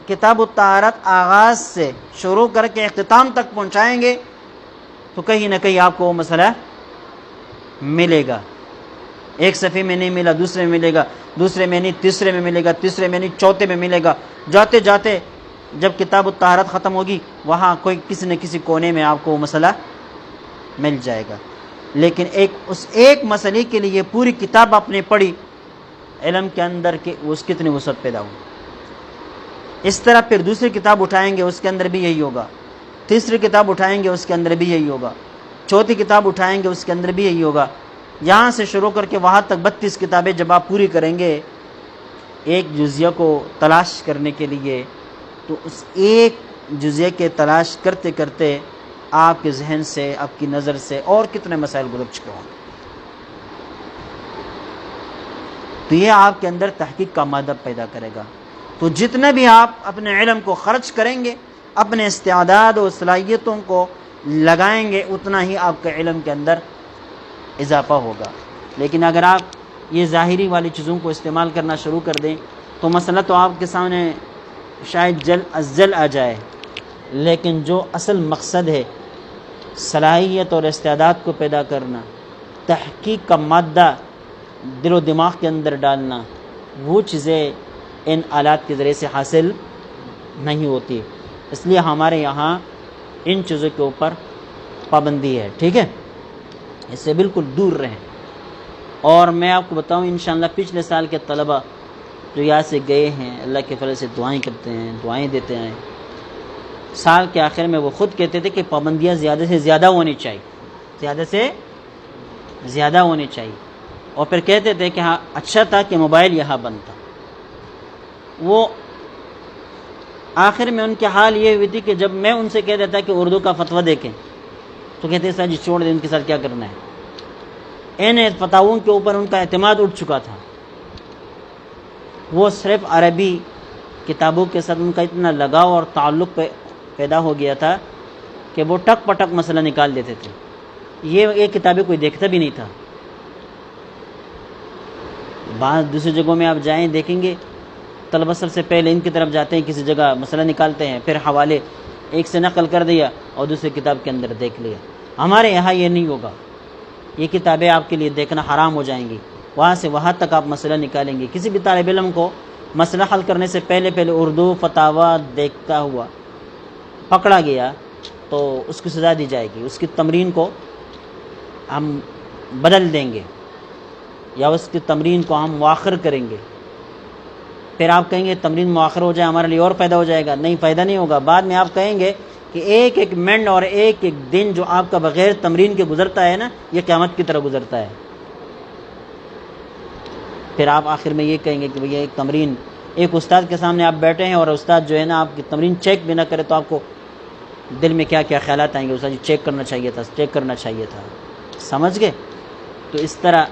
کتاب الطہارت آغاز سے شروع کر کے اختتام تک پہنچائیں گے تو کہیں نہ کہیں آپ کو وہ مسئلہ ملے گا. ایک صفحے میں نہیں ملا، دوسرے میں ملے گا، دوسرے میں نہیں تیسرے میں ملے گا، تیسرے میں نہیں چوتھے میں ملے گا. جاتے جاتے جب کتاب الطہارت ختم ہوگی وہاں کوئی کسی نہ کسی کونے میں آپ کو وہ مسئلہ مل جائے گا. لیکن اس ایک مسئلے کے لیے پوری کتاب آپ نے پڑھی، علم کے اندر کہ اس کتنی وسعت پیدا ہوئی. اس طرح پھر دوسری کتاب اٹھائیں گے اس کے اندر بھی یہی ہوگا، تیسری کتاب اٹھائیں گے اس کے اندر بھی یہی ہوگا، چوتھی کتاب اٹھائیں گے اس کے اندر بھی یہی ہوگا. یہاں سے شروع کر کے وہاں تک 32 کتابیں جب آپ پوری کریں گے ایک جزیہ کو تلاش کرنے کے لیے، تو اس ایک جزیہ کے تلاش کرتے کرتے آپ کے ذہن سے، آپ کی نظر سے اور کتنے مسائل گزر چکے ہوں. تو یہ آپ کے اندر تحقیق کا مادہ پیدا کرے گا. تو جتنا بھی آپ اپنے علم کو خرچ کریں گے، اپنے استعداد و صلاحیتوں کو لگائیں گے، اتنا ہی آپ کے علم کے اندر اضافہ ہوگا. لیکن اگر آپ یہ ظاہری والی چیزوں کو استعمال کرنا شروع کر دیں تو مسئلہ تو آپ کے سامنے شاید جلد از جلد آ جائے، لیکن جو اصل مقصد ہے صلاحیت اور استعداد کو پیدا کرنا، تحقیق کا مادہ دل و دماغ کے اندر ڈالنا، وہ چیزیں ان آلات کے ذریعے سے حاصل نہیں ہوتی. اس لیے ہمارے یہاں ان چیزوں کے اوپر پابندی ہے. ٹھیک ہے، اس سے بالکل دور رہیں. اور میں آپ کو بتاؤں انشاءاللہ پچھلے سال کے طلبہ جو یہاں سے گئے ہیں، اللہ کے فضل سے دعائیں کرتے ہیں، دعائیں دیتے ہیں، سال کے آخر میں وہ خود کہتے تھے کہ پابندیاں زیادہ سے زیادہ ہونی چاہیے، زیادہ سے زیادہ ہونی چاہیے. اور پھر کہتے تھے کہ ہاں اچھا تھا کہ موبائل یہاں بند تھا. وہ آخر میں ان کی حال یہ ہوئی تھی کہ جب میں ان سے کہہ دیتا کہ اردو کا فتویٰ دیکھیں تو کہتے سر جی چھوڑ دیں، ان کے ساتھ کیا کرنا ہے. ان فتاووں کے اوپر ان کا اعتماد اٹھ چکا تھا. وہ صرف عربی کتابوں کے ساتھ ان کا اتنا لگاؤ اور تعلق پیدا ہو گیا تھا کہ وہ ٹک پٹک مسئلہ نکال دیتے تھے. یہ کتابیں کوئی دیکھتا بھی نہیں تھا. بعض دوسری جگہوں میں آپ جائیں دیکھیں گے طلبہ سب سے پہلے ان کی طرف جاتے ہیں، کسی جگہ مسئلہ نکالتے ہیں، پھر حوالے ایک سے نقل کر دیا اور دوسری کتاب کے اندر دیکھ لیا. ہمارے یہاں یہ نہیں ہوگا. یہ کتابیں آپ کے لیے دیکھنا حرام ہو جائیں گی. وہاں سے وہاں تک آپ مسئلہ نکالیں گے. کسی بھی طالب علم کو مسئلہ حل کرنے سے پہلے اردو فتاویٰ دیکھتا ہوا پکڑا گیا تو اس کی سزا دی جائے گی. اس کی تمرین کو ہم بدل دیں گے یا اس کی تمرین کو ہم مؤخر کریں گے. پھر آپ کہیں گے تمرین مؤخر ہو جائے ہمارے لیے اور فائدہ ہو جائے گا. نہیں، فائدہ نہیں ہوگا. بعد میں آپ کہیں گے کہ ایک ایک منٹ اور ایک ایک دن جو آپ کا بغیر تمرین کے گزرتا ہے نا، یہ قیامت کی طرح گزرتا ہے. پھر آپ آخر میں یہ کہیں گے کہ بھئی ایک تمرین، ایک استاد کے سامنے آپ بیٹھے ہیں اور استاد جو ہے نا آپ کی تمرین چیک بھی نہ کرے تو آپ کو دل میں کیا کیا خیالات آئیں گے. استاد جی چیک کرنا چاہیے تھا، چیک کرنا چاہیے تھا. سمجھ گئے؟ تو اس طرح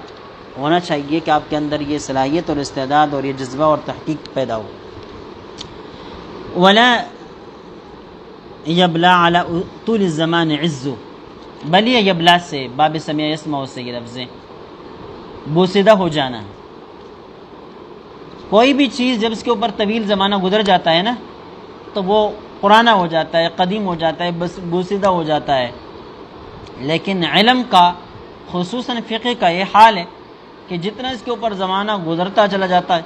ہونا چاہیے کہ آپ کے اندر یہ صلاحیت اور استعداد اور یہ جذبہ اور تحقیق پیدا ہو. ولا یبلا علی طول الزمان عز، بل یہ یبلا سے باب سمع یسمع سے یہ لفظ بوسیدہ ہو جانا. کوئی بھی چیز جب اس کے اوپر طویل زمانہ گزر جاتا ہے نا تو وہ پرانا ہو جاتا ہے، قدیم ہو جاتا ہے، بس بوسیدہ ہو جاتا ہے. لیکن علم کا خصوصاً فقہ کا یہ حال ہے کہ جتنا اس کے اوپر زمانہ گزرتا چلا جاتا ہے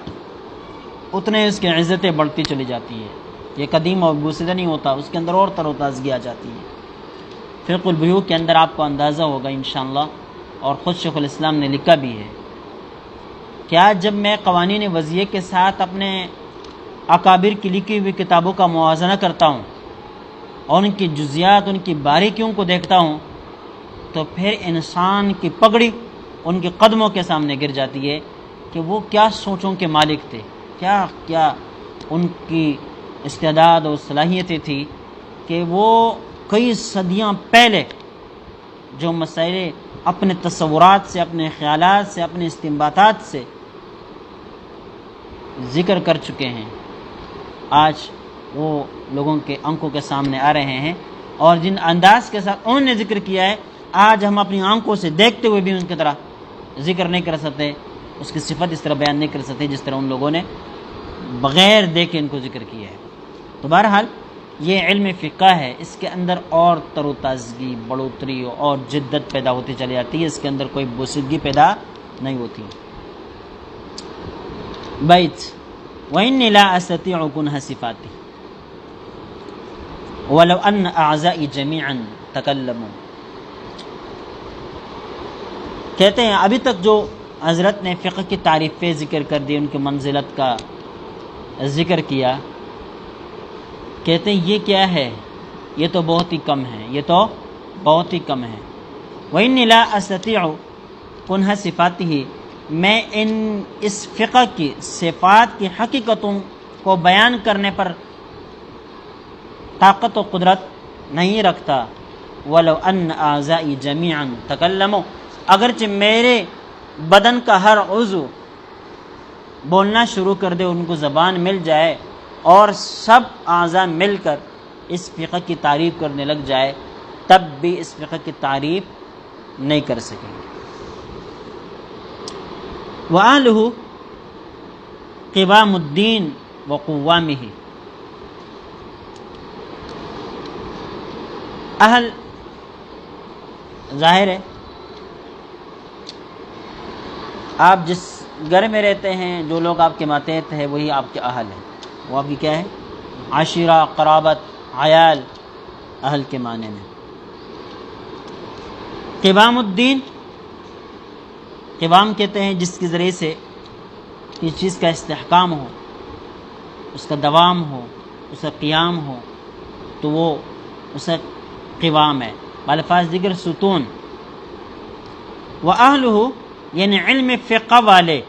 اتنے اس کی عزتیں بڑھتی چلی جاتی ہے. یہ قدیم اور بوسیدہ نہیں ہوتا، اس کے اندر اور تر و تازگی آ جاتی ہے. فقہ البیوع کے اندر آپ کو اندازہ ہوگا انشاءاللہ، اور خود شیخ الاسلام نے لکھا بھی ہے کہ آج جب میں قوانین وضعیے کے ساتھ اپنے اکابر کی لکھی ہوئی کتابوں کا موازنہ کرتا ہوں اور ان کی جزیات، ان کی باریکیوں کو دیکھتا ہوں تو پھر انسان کی پگڑی ان کے قدموں کے سامنے گر جاتی ہے کہ وہ کیا سوچوں کے مالک تھے، کیا کیا ان کی استعداد اور صلاحیتیں تھی کہ وہ کئی صدیاں پہلے جو مسائل اپنے تصورات سے، اپنے خیالات سے، اپنے استنباطات سے ذکر کر چکے ہیں، آج وہ لوگوں کے آنکھوں کے سامنے آ رہے ہیں، اور جن انداز کے ساتھ انہوں نے ذکر کیا ہے آج ہم اپنی آنکھوں سے دیکھتے ہوئے بھی ان کی طرح ذکر نہیں کر سکتے، اس کی صفت اس طرح بیان نہیں کر سکتے جس طرح ان لوگوں نے بغیر دیکھے ان کو ذکر کیا ہے۔ تو بہرحال یہ علم فقہ ہے، اس کے اندر اور تر و تازگی، بڑھوتری اور جدت پیدا ہوتی چلی جاتی ہے، اس کے اندر کوئی بوسیدگی پیدا نہیں ہوتی۔ بیت وَإِنِّي لَا أَسْتَطِيعُ كُنْهَ صِفَاتِهِ وَلَوْ أَنَّ أَعْضَائِي جَمِيعًا تَكَلَّمُوا۔ کہتے ہیں ابھی تک جو حضرت نے فقہ کی تعریفیں ذکر کر دی، ان کی منزلت کا ذکر کیا، کہتے ہیں یہ کیا ہے، یہ تو بہت ہی کم ہے، یہ تو بہت ہی کم ہے۔ وَإِنِّي لَا أَسْتَطِيعُ كُنْهَ صِفَاتِهِ، میں اس فقہ کی صفات کی حقیقتوں کو بیان کرنے پر طاقت و قدرت نہیں رکھتا۔ وَلَوْ أَنَّ أَعْضَائِي جَمِيعًا تَكَلَّمُوا، اگرچہ میرے بدن کا ہر عضو بولنا شروع کر دے، ان کو زبان مل جائے اور سب اعضاء مل کر اس فقہ کی تعریف کرنے لگ جائے، تب بھی اس فقہ کی تعریف نہیں کر سکیں گے۔ وَأَهْلُهُ قِوَامُ الدِّينِ وَقُوَّامِهِ، اہل ظاہر ہے آپ جس گھر میں رہتے ہیں، جو لوگ آپ کے ماتحت ہیں وہی آپ کے اہل ہیں، وہ آپ کی کیا ہے، عشیرہ، قرابت، عیال، اہل کے معنی میں۔ قوام الدین، قوام کہتے ہیں جس کے ذریعے سے کسی چیز کا استحکام ہو، اس کا دوام ہو، اس کا قیام ہو، تو وہ اس کا قوام ہے، بالفاظ دیگر ستون۔ وَأَهْلُهُ یعنی علم فقہ والے،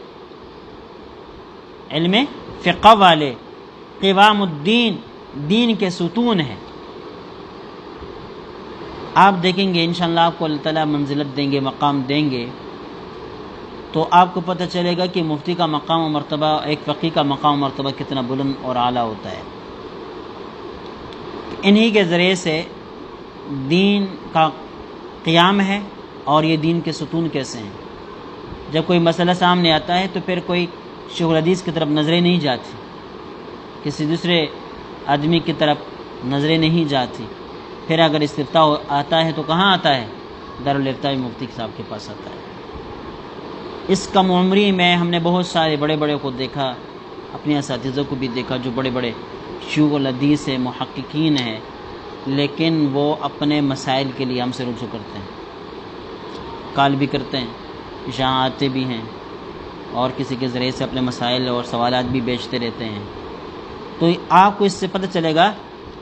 علم فقہ والے قوام الدین، دین کے ستون ہیں۔ آپ دیکھیں گے انشاءاللہ آپ کو اللہ تعالیٰ منزلت دیں گے، مقام دیں گے، تو آپ کو پتہ چلے گا کہ مفتی کا مقام و مرتبہ، ایک فقی کا مقام و مرتبہ کتنا بلند اور اعلیٰ ہوتا ہے۔ انہی کے ذریعے سے دین کا قیام ہے، اور یہ دین کے ستون کیسے ہیں۔ جب کوئی مسئلہ سامنے آتا ہے تو پھر کوئی شیخ الحدیث کی طرف نظریں نہیں جاتی، کسی دوسرے آدمی کی طرف نظریں نہیں جاتی، پھر اگر استفتاء آتا ہے تو کہاں آتا ہے، دارالافتاء مفتی صاحب کے پاس آتا ہے۔ اس کم عمری میں ہم نے بہت سارے بڑے بڑے کو دیکھا، اپنے اساتذہ کو بھی دیکھا جو بڑے بڑے شیوخ الحدیث ہیں، محققین ہیں، لیکن وہ اپنے مسائل کے لیے ہم سے رجوع کرتے ہیں، کال بھی کرتے ہیں، یہاں آتے بھی ہیں، اور کسی کے ذریعے سے اپنے مسائل اور سوالات بھی بیچتے رہتے ہیں۔ تو آپ کو اس سے پتہ چلے گا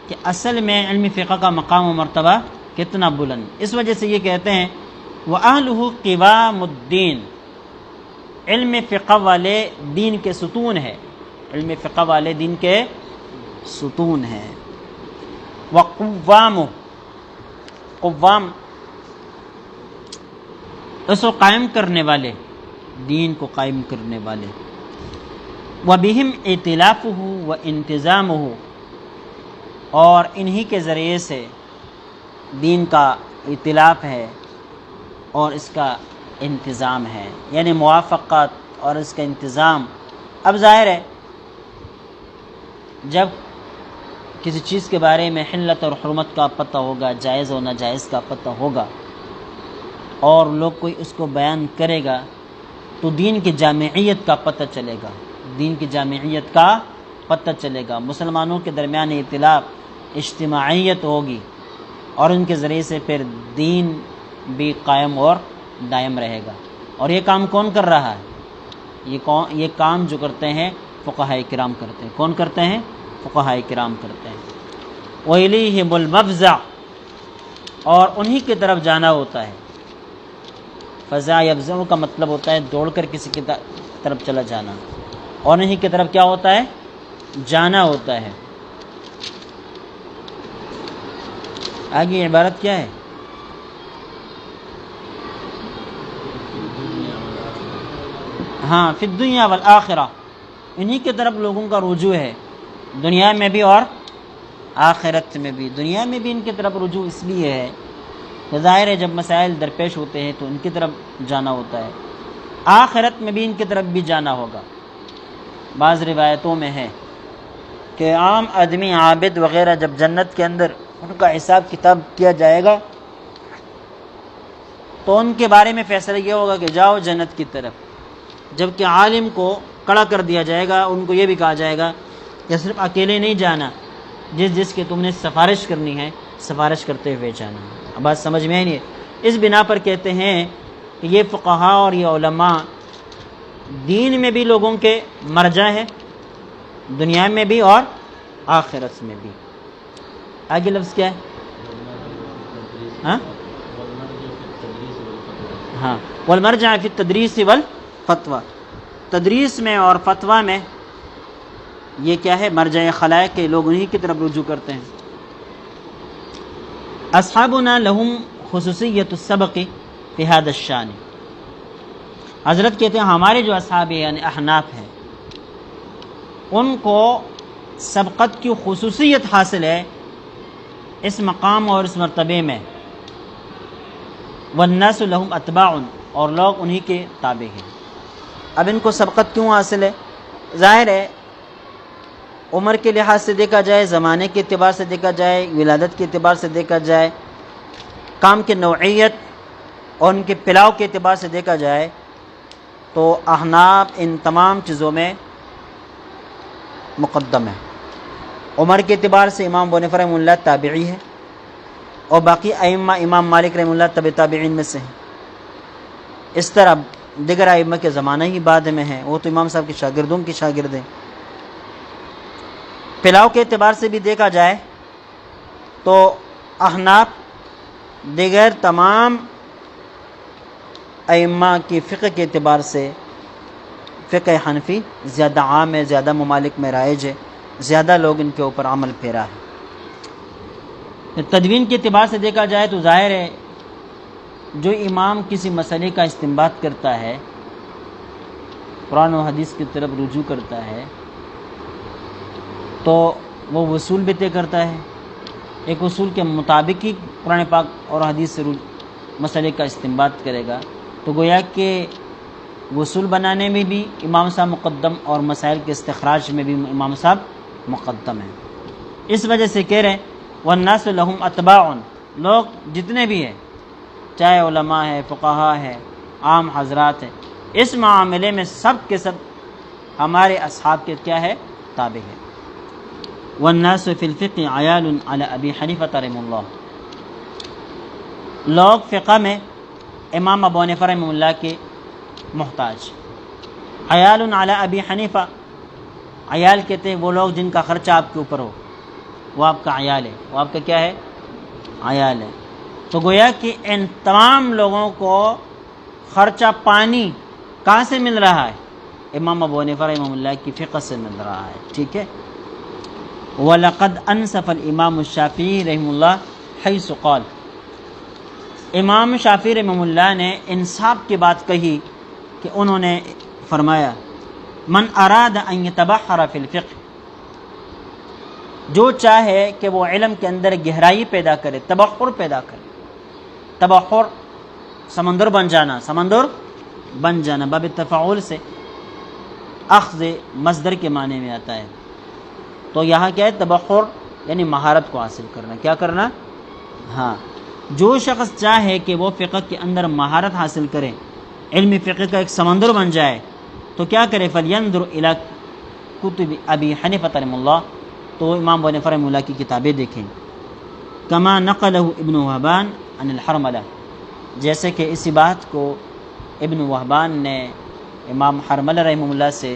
کہ اصل میں علم فقہ کا مقام و مرتبہ کتنا بلند۔ اس وجہ سے یہ کہتے ہیں وَأَهْلُهُ قِوَامُ الدِّينِ، علم فقہ والے دین کے ستون ہے، علم فقہ والے دین کے ستون ہے۔ وَقُوَّامُ، قوام اس کو قائم کرنے والے، دین کو قائم کرنے والے۔ وَبِهِمْ اِتِلَافُهُ وَإِنْتِظَامُهُ، اور انہی کے ذریعے سے دین کا ائتلاف ہے اور اس کا انتظام ہے، یعنی موافقت اور اس کا انتظام۔ اب ظاہر ہے جب کسی چیز کے بارے میں حلت اور حرمت کا پتہ ہوگا، جائز اور ناجائز کا پتہ ہوگا، اور لوگ کوئی اس کو بیان کرے گا تو دین کی جامعیت کا پتہ چلے گا، دین کی جامعیت کا پتہ چلے گا، مسلمانوں کے درمیان ائتلاف، اجتماعیت ہوگی، اور ان کے ذریعے سے پھر دین بھی قائم اور دائم رہے گا۔ اور یہ کام کون کر رہا ہے؟ یہ کام جو کرتے ہیں فقہاء کرام کرتے ہیں۔ کون کرتے ہیں؟ فقہاء کرام کرتے ہیں۔ وَإِلَيْهِمُ الْمَفْزَعُ، اور انہی کی طرف جانا ہوتا ہے۔ فزع یفزع کا مطلب ہوتا ہے دوڑ کر کسی کی طرف چلا جانا، اور انہی کی طرف کیا ہوتا ہے؟ جانا ہوتا ہے۔ آگے عبارت کیا ہے؟ ہاں، فی الدنیا والآخرہ، انہی کی طرف لوگوں کا رجوع ہے، دنیا میں بھی اور آخرت میں بھی۔ دنیا میں بھی ان کی طرف رجوع اس لیے ہے کہ ظاہر ہے جب مسائل درپیش ہوتے ہیں تو ان کی طرف جانا ہوتا ہے، آخرت میں بھی ان کی طرف بھی جانا ہوگا۔ بعض روایتوں میں ہے کہ عام آدمی عابد وغیرہ جب جنت کے اندر ان کا حساب کتاب کیا جائے گا تو ان کے بارے میں فیصلہ یہ ہوگا کہ جاؤ جنت کی طرف، جبکہ عالم کو کڑا کر دیا جائے گا، ان کو یہ بھی کہا جائے گا کہ صرف اکیلے نہیں جانا، جس کی تم نے سفارش کرنی ہے سفارش کرتے ہوئے جانا۔ اب بات سمجھ میں آئی نہیں ہے؟ اس بنا پر کہتے ہیں کہ یہ فقہاء اور یہ علماء دین میں بھی لوگوں کے مرجع ہے، دنیا میں بھی اور آخرت میں بھی۔ آگے لفظ کیا ہے؟ ہاں، والمرجع فی التدریس والفتویٰ، تدریس میں اور فتویٰ میں یہ کیا ہے؟ مرجع خلائق کے لوگ انہی کی طرف رجوع کرتے ہیں۔ اصحابنا لہم خصوصیت السبق فی ھذا الشان، حضرت کہتے ہیں ہمارے جو اصحاب یعنی احناف ہیں ان کو سبقت کی خصوصیت حاصل ہے اس مقام اور اس مرتبے میں، والناس لہم اتباع، اور لوگ انہی کے تابع ہیں۔ اب ان کو سبقت کیوں حاصل ہے؟ ظاہر ہے عمر کے لحاظ سے دیکھا جائے، زمانے کے اعتبار سے دیکھا جائے، ولادت کے اعتبار سے دیکھا جائے، کام کی نوعیت اور ان کے پلاؤ کے اعتبار سے دیکھا جائے تو احناف ان تمام چیزوں میں مقدم ہے۔ عمر کے اعتبار سے امام ابو حنیفہ رحمہ اللہ تابعی ہے، اور باقی ائمہ امام مالک رحمہ اللہ تبع تابعین میں سے ہیں۔ اس طرح دیگر ائمہ کے زمانہ ہی بعد میں ہیں، وہ تو امام صاحب کے شاگردوں کی شاگرد ہیں۔ پلاؤ کے اعتبار سے بھی دیکھا جائے تو احناف دیگر تمام ائمہ کی فقہ کے اعتبار سے فقہ حنفی زیادہ عام ہے، زیادہ ممالک میں رائج ہے، زیادہ لوگ ان کے اوپر عمل پیرا ہے۔ تدوین کے اعتبار سے دیکھا جائے تو ظاہر ہے جو امام کسی مسئلے کا استنباط کرتا ہے، قرآن و حدیث کی طرف رجوع کرتا ہے، تو وہ اصول بھی طے کرتا ہے، ایک اصول کے مطابق ہی قرآن پاک اور حدیث سے مسئلے کا استنباط کرے گا، تو گویا کہ اصول بنانے میں بھی امام صاحب مقدم اور مسائل کے استخراج میں بھی امام صاحب مقدم ہیں۔ اس وجہ سے کہہ رہے ہیں والناس لہم اتباع، لوگ جتنے بھی ہیں چاہے علماء ہے، فقہاء ہے، عام حضرات ہیں، اس معاملے میں سب کے سب ہمارے اصحاب کے کیا ہے؟ تابع ہے۔ والناس فی الفقہ عیال علی ابی حنیفہ رحمہ اللہ، لوگ فقہ میں امام ابو حنیفہ رحمہ اللہ کے محتاج۔ عیال علی ابی حنیفہ، عیال کہتے ہیں وہ لوگ جن کا خرچہ آپ کے اوپر ہو، وہ آپ کا عیال ہے، وہ آپ کا کیا ہے؟ عیال ہے۔ تو گویا کہ ان تمام لوگوں کو خرچہ پانی کہاں سے مل رہا ہے؟ امام ابو حنیفہ رحمہ اللہ کی فقہ سے مل رہا ہے، ٹھیک ہے۔ وَلَقَدْ أَنْصَفَ الْإِمَامُ الشَّافِعِي رحمہ اللہ حیث قال، امام شافعی رحمہ اللہ نے انصاف کی بات کہی کہ انہوں نے فرمایا من اراد ان یتبحر فی الفقہ، جو چاہے کہ وہ علم کے اندر گہرائی پیدا کرے، تبحر پیدا کرے، تبحر سمندر بن جانا، سمندر بن جانا باب تفاعل سے اخذ مصدر کے معنی میں آتا ہے، تو یہاں کیا ہے؟ تبحر یعنی مہارت کو حاصل کرنا، کیا کرنا؟ ہاں، جو شخص چاہے کہ وہ فقہ کے اندر مہارت حاصل کرے، علم فقہ کا ایک سمندر بن جائے، تو کیا کرے؟ فَلْيَنْظُرْ إِلَىٰ کتب ابی حنیفہ رحمہ اللہ، تو امام ابو حنیفہ رحمہ اللہ کی کتابیں دیکھیں۔ کما نقلہ ابن وہبان عن الحرملہ، جیسے کہ اسی بات کو ابن وہبان نے امام حرملہ رحمہ اللہ سے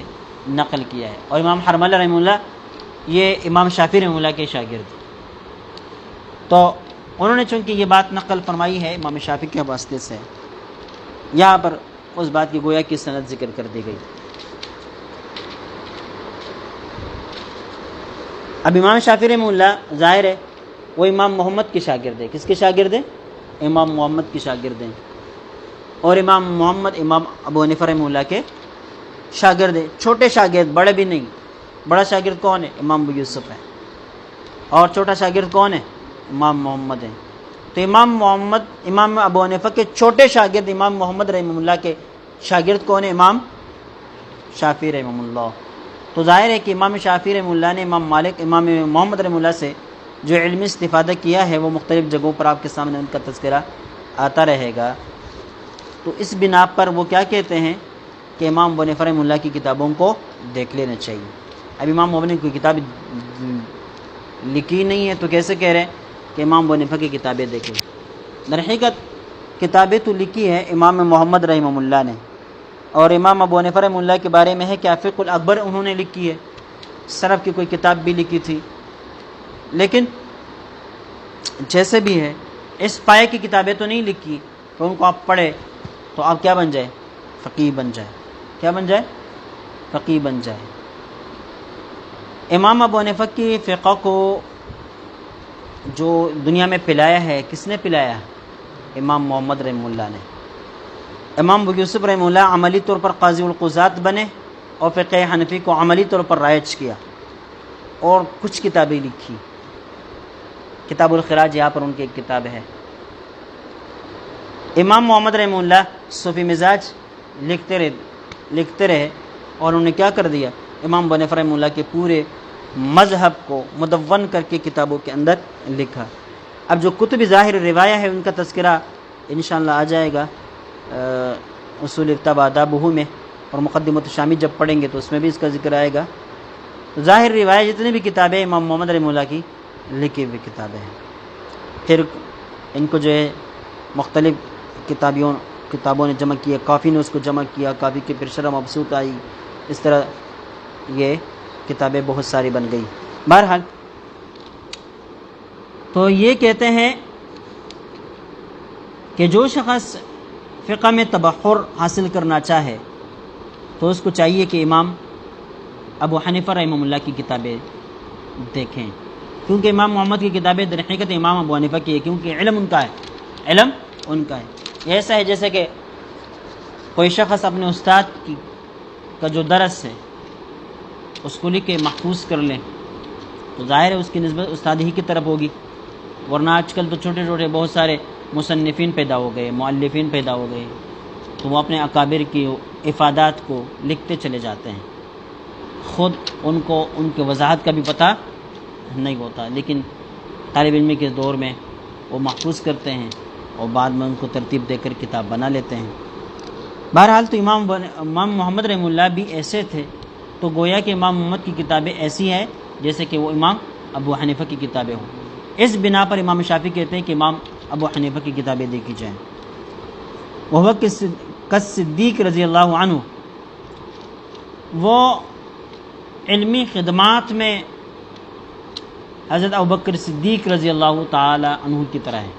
نقل کیا ہے، اور امام حرملہ رحمہ اللہ یہ امام شافعی رحمہ اللہ کے شاگرد، تو انہوں نے چونکہ یہ بات نقل فرمائی ہے امام شافعی کے واسطے سے، یہاں پر اس بات کی گویا کی سند ذکر کر دی گئی۔ اب امام شافعی رحمہ اللہ ظاہر ہے وہ امام محمد کے شاگرد ہیں۔ کس کے شاگرد ہیں؟ امام محمد کے شاگرد ہیں۔ اور امام محمد امام ابو حنیفہ رحمہ اللہ کے شاگرد ہیں، چھوٹے شاگرد، بڑے بھی نہیں۔ بڑا شاگرد کون ہے؟ امام ابو یوسف ہے، اور چھوٹا شاگرد کون ہے؟ امام محمد ہے۔ تو امام ابو حنیفہ کے چھوٹے شاگرد امام محمد رحمہ اللہ کے شاگرد کون ہے؟ امام شافعی رحمہ اللہ۔ تو ظاہر ہے کہ امام شافعی رحمہ اللہ نے امام محمد رحمہ اللہ سے جو علمی استفادہ کیا ہے وہ مختلف جگہوں پر آپ کے سامنے ان کا تذکرہ آتا رہے گا۔ تو اس بنا پر وہ کیا کہتے ہیں کہ امام ابو حنیفہ رحمہ اللہ کی کتابوں کو دیکھ لینا چاہیے۔ اب امام محمد نے کوئی کتاب لکھی نہیں ہے تو کیسے کہہ رہے ہیں کہ امام ابو حنیفہ کی کتابیں دیکھیں؟ در حقیقت کتابیں تو لکھی ہے امام محمد رحمہ اللہ نے، اور امام ابو حنیفہ رحمہ اللہ کے بارے میں ہے کہ فقہ الاکبر انہوں نے لکھی ہے، صرف کی کوئی کتاب بھی لکھی تھی، لیکن جیسے بھی ہے اس پائے کی کتابیں تو نہیں لکھی کہ ان کو آپ پڑھیں تو آپ کیا بن جائے؟ فقیہ بن جائے۔ کیا بن جائے؟ فقیہ بن جائے۔ امام ابو حنیفہ کی فقہ کو جو دنیا میں پلایا ہے، کس نے پلایا؟ امام محمد رحمہ اللہ نے۔ امام ابو یوسف رحمہ اللہ عملی طور پر قاضی القضات بنے اور فقہ حنفی کو عملی طور پر رائج کیا، اور کچھ کتابیں لکھی۔ کتاب الخراج یہاں پر ان کی ایک کتاب ہے۔ امام محمد رحمہ اللہ صوفی مزاج لکھتے رہے، اور انہوں نے کیا کر دیا؟ امام ابو حنیفہ رحمہ اللہ کے پورے مذہب کو مدون کر کے کتابوں کے اندر لکھا۔ اب جو کتب ظاہر روایہ ہے ان کا تذکرہ انشاءاللہ آ جائے گا اصول کتاب آدابہ میں، اور مقدمۃ الشامی جب پڑھیں گے تو اس میں بھی اس کا ذکر آئے گا۔ ظاہر روایہ جتنی بھی کتابیں امام محمد رحمہ اللہ کی لکھی ہوئی کتابیں ہیں، پھر ان کو جو ہے مختلف کتابوں نے جمع کیا، کافی نے اس کو جمع کیا، کافی کی پھر شرح مبسوط آئی، اس طرح یہ کتابیں بہت ساری بن گئی۔ بہرحال تو یہ کہتے ہیں کہ جو شخص فقہ میں تبحر حاصل کرنا چاہے تو اس کو چاہیے کہ امام ابو حنیفہ رحمہ اللہ کی کتابیں دیکھیں، کیونکہ امام محمد کی کتابیں در حقیقت امام ابو حنیفہ کی ہے، کیونکہ علم ان کا ہے، علم ان کا ہے۔ ایسا ہے جیسے کہ کوئی شخص اپنے استاد کا جو درس ہے اس کو لکھ کے محفوظ کر لیں تو ظاہر ہے اس کی نسبت استاد ہی کی طرف ہوگی، ورنہ آج کل تو چھوٹے چھوٹے بہت سارے مصنفین پیدا ہو گئے، مؤلفین پیدا ہو گئے، تو وہ اپنے اکابر کی افادات کو لکھتے چلے جاتے ہیں، خود ان کو ان کے وضاحت کا بھی پتہ نہیں ہوتا، لیکن طالب علمی کے دور میں وہ محفوظ کرتے ہیں اور بعد میں ان کو ترتیب دے کر کتاب بنا لیتے ہیں۔ بہرحال تو امام محمد رحمہ اللہ بھی ایسے تھے، تو گویا کہ امام محمد کی کتابیں ایسی ہیں جیسے کہ وہ امام ابو حنیفہ کی کتابیں ہوں۔ اس بنا پر امام شافعی کہتے ہیں کہ امام ابو حنیفہ کی کتابیں دیکھی جائیں۔ وہ صدیق رضی اللہ عنہ، وہ علمی خدمات میں حضرت ابوبکر صدیق رضی اللہ تعالی عنہ کی طرح ہے،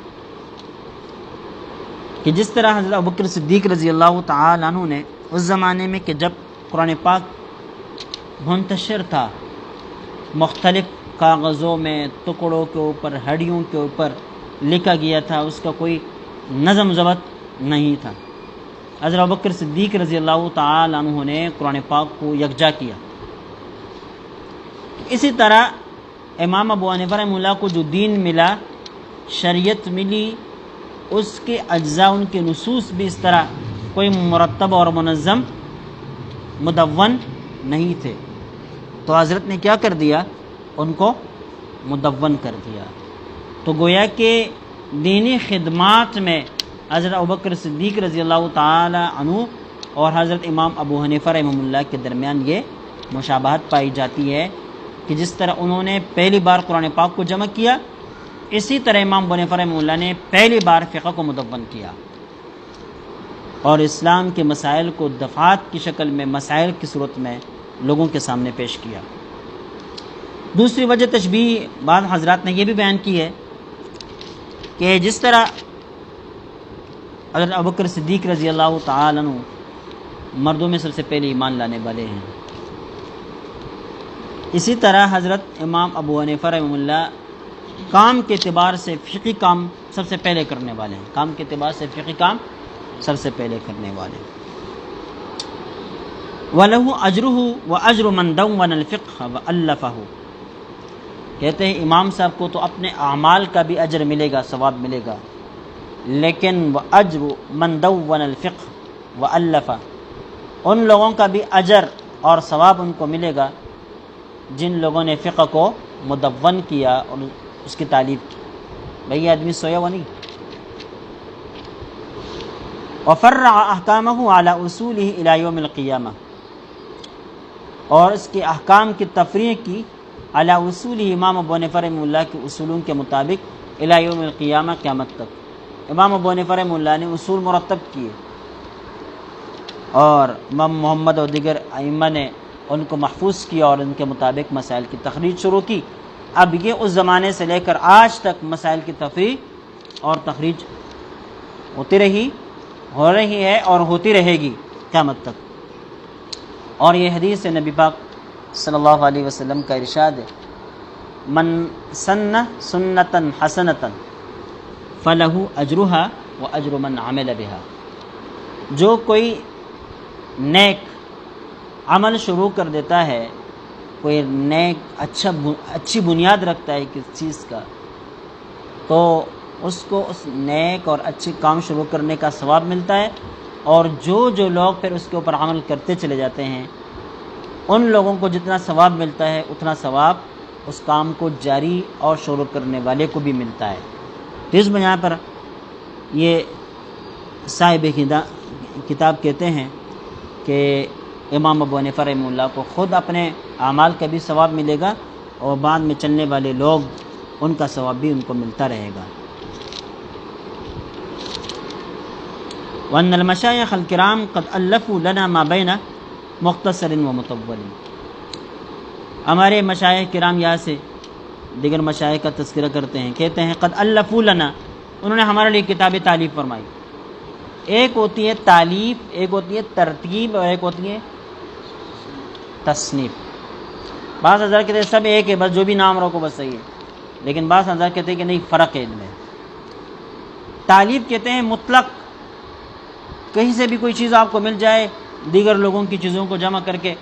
کہ جس طرح حضرت ابوبکر صدیق رضی اللہ تعالی عنہ نے اس زمانے میں کہ جب قرآن پاک منتشر تھا، مختلف کاغذوں میں، ٹکڑوں کے اوپر، ہڈیوں کے اوپر لکھا گیا تھا، اس کا کوئی نظم ضبط نہیں تھا، حضرت ابوبکر صدیق رضی اللہ تعالی عنہ نے قرآن پاک کو یکجا کیا۔ اسی طرح امام ابو حنیفہ رحمہ اللہ کو جو دین ملا، شریعت ملی، اس کے اجزاء، ان کے نصوص بھی اس طرح کوئی مرتب اور منظم مدون نہیں تھے، تو حضرت نے کیا کر دیا؟ ان کو مدون کر دیا۔ تو گویا کہ دینی خدمات میں حضرت ابوبکر صدیق رضی اللہ تعالی عنہ اور حضرت امام ابو حنیفہ رحمہ اللہ کے درمیان یہ مشابہت پائی جاتی ہے کہ جس طرح انہوں نے پہلی بار قرآن پاک کو جمع کیا، اسی طرح امام ابو حنیفہ رحمہ اللہ نے پہلی بار فقہ کو مدون کیا اور اسلام کے مسائل کو دفعات کی شکل میں، مسائل کی صورت میں لوگوں کے سامنے پیش کیا۔ دوسری وجہ تشبیہ بعض حضرات نے یہ بھی بیان کی ہے کہ جس طرح حضرت ابوبکر صدیق رضی اللہ تعالی عنہ مردوں میں سب سے پہلے ایمان لانے والے ہیں، اسی طرح حضرت امام ابو حنیفہ رحمہ اللہ کام کے اعتبار سے فقہی کام سب سے پہلے کرنے والے ہیں، کام کے اعتبار سے فقہی کام سب سے پہلے کرنے والے ہیں۔ وَلَهُ أَجْرُهُ وَأَجْرُ مَنْ دَوَّنَ الْفِقْهَ وَأَلَّفَهُ، کہتے ہیں امام صاحب کو تو اپنے اعمال کا بھی اجر ملے گا، ثواب ملے گا، لیکن وَأَجْرُ مَنْ دَوَّنَ الْفِقْهَ وَأَلَّفَهُ، ان لوگوں کا بھی اجر اور ثواب ان کو ملے گا جن لوگوں نے فقہ کو مدون کیا اور اس کی تعلیف کی۔ بھئی یہ آدمی سویا ہوا نہیں۔ وَفَرَّعَ أَحْكَامَهُ عَلَى أُصُولِهِ إِلَى يَوْمِ الْقِيَامَةِ، اور اس کے احکام کی تفریع کی علی اصولہ، امام ابو حنیفہ رحمہ اللہ کے اصولوں کے مطابق، الی یوم القیامہ، قیامت تک۔ امام ابو حنیفہ رحمہ اللہ نے اصول مرتب کیے اور امام محمد اور دیگر ائمہ نے ان کو محفوظ کیا اور ان کے مطابق مسائل کی تخریج شروع کی۔ اب یہ اس زمانے سے لے کر آج تک مسائل کی تفریع اور تخریج ہوتی رہی، ہو رہی ہے اور ہوتی رہے گی قیامت تک۔ اور یہ حدیث ہے نبی پاک صلی اللہ علیہ وسلم کا ارشاد ہے، من سن سنتا حسنتا فلہ اجرہا واجر من عمل بہا، جو کوئی نیک عمل شروع کر دیتا ہے، کوئی نیک اچھی بنیاد رکھتا ہے کس چیز کا، تو اس کو اس نیک اور اچھی کام شروع کرنے کا ثواب ملتا ہے، اور جو لوگ پھر اس کے اوپر عمل کرتے چلے جاتے ہیں ان لوگوں کو جتنا ثواب ملتا ہے اتنا ثواب اس کام کو جاری اور شروع کرنے والے کو بھی ملتا ہے۔ تو اس بنا پر یہ صاحب کتاب کہتے ہیں کہ امام ابو حنیفہ رحمہ اللہ کو خود اپنے اعمال کا بھی ثواب ملے گا اور بعد میں چلنے والے لوگ ان کا ثواب بھی ان کو ملتا رہے گا۔ وَأَنَّ الْمَشَائِخَ الْكِرَامَ قَدْ أَلَّفُوا لَنَا مَا بَيْنَ مُخْتَصَرٍ وَمُطَوَّلٍ، ہمارے مشائخ کرام یہاں سے دیگر مشائخ کا تذکرہ کرتے ہیں، کہتے ہیں قد الفوا لنا، انہوں نے ہمارے لیے کتابیں تالیف فرمائی۔ ایک ہوتی ہے تالیف، ایک ہوتی ہے ترتیب، اور ایک ہوتی ہے تصنیف۔ بعض حضرات کہتے ہیں سب ایک ہے، بس جو بھی نام رکھو بس صحیح ہے، لیکن بعض حضرات کہتے ہیں کہ نہیں، فرق ہے ان میں۔ تالیف کہتے ہیں مطلق، کہیں سے بھی کوئی چیز آپ کو مل جائے، دیگر لوگوں کی چیزوں کو جمع کر کے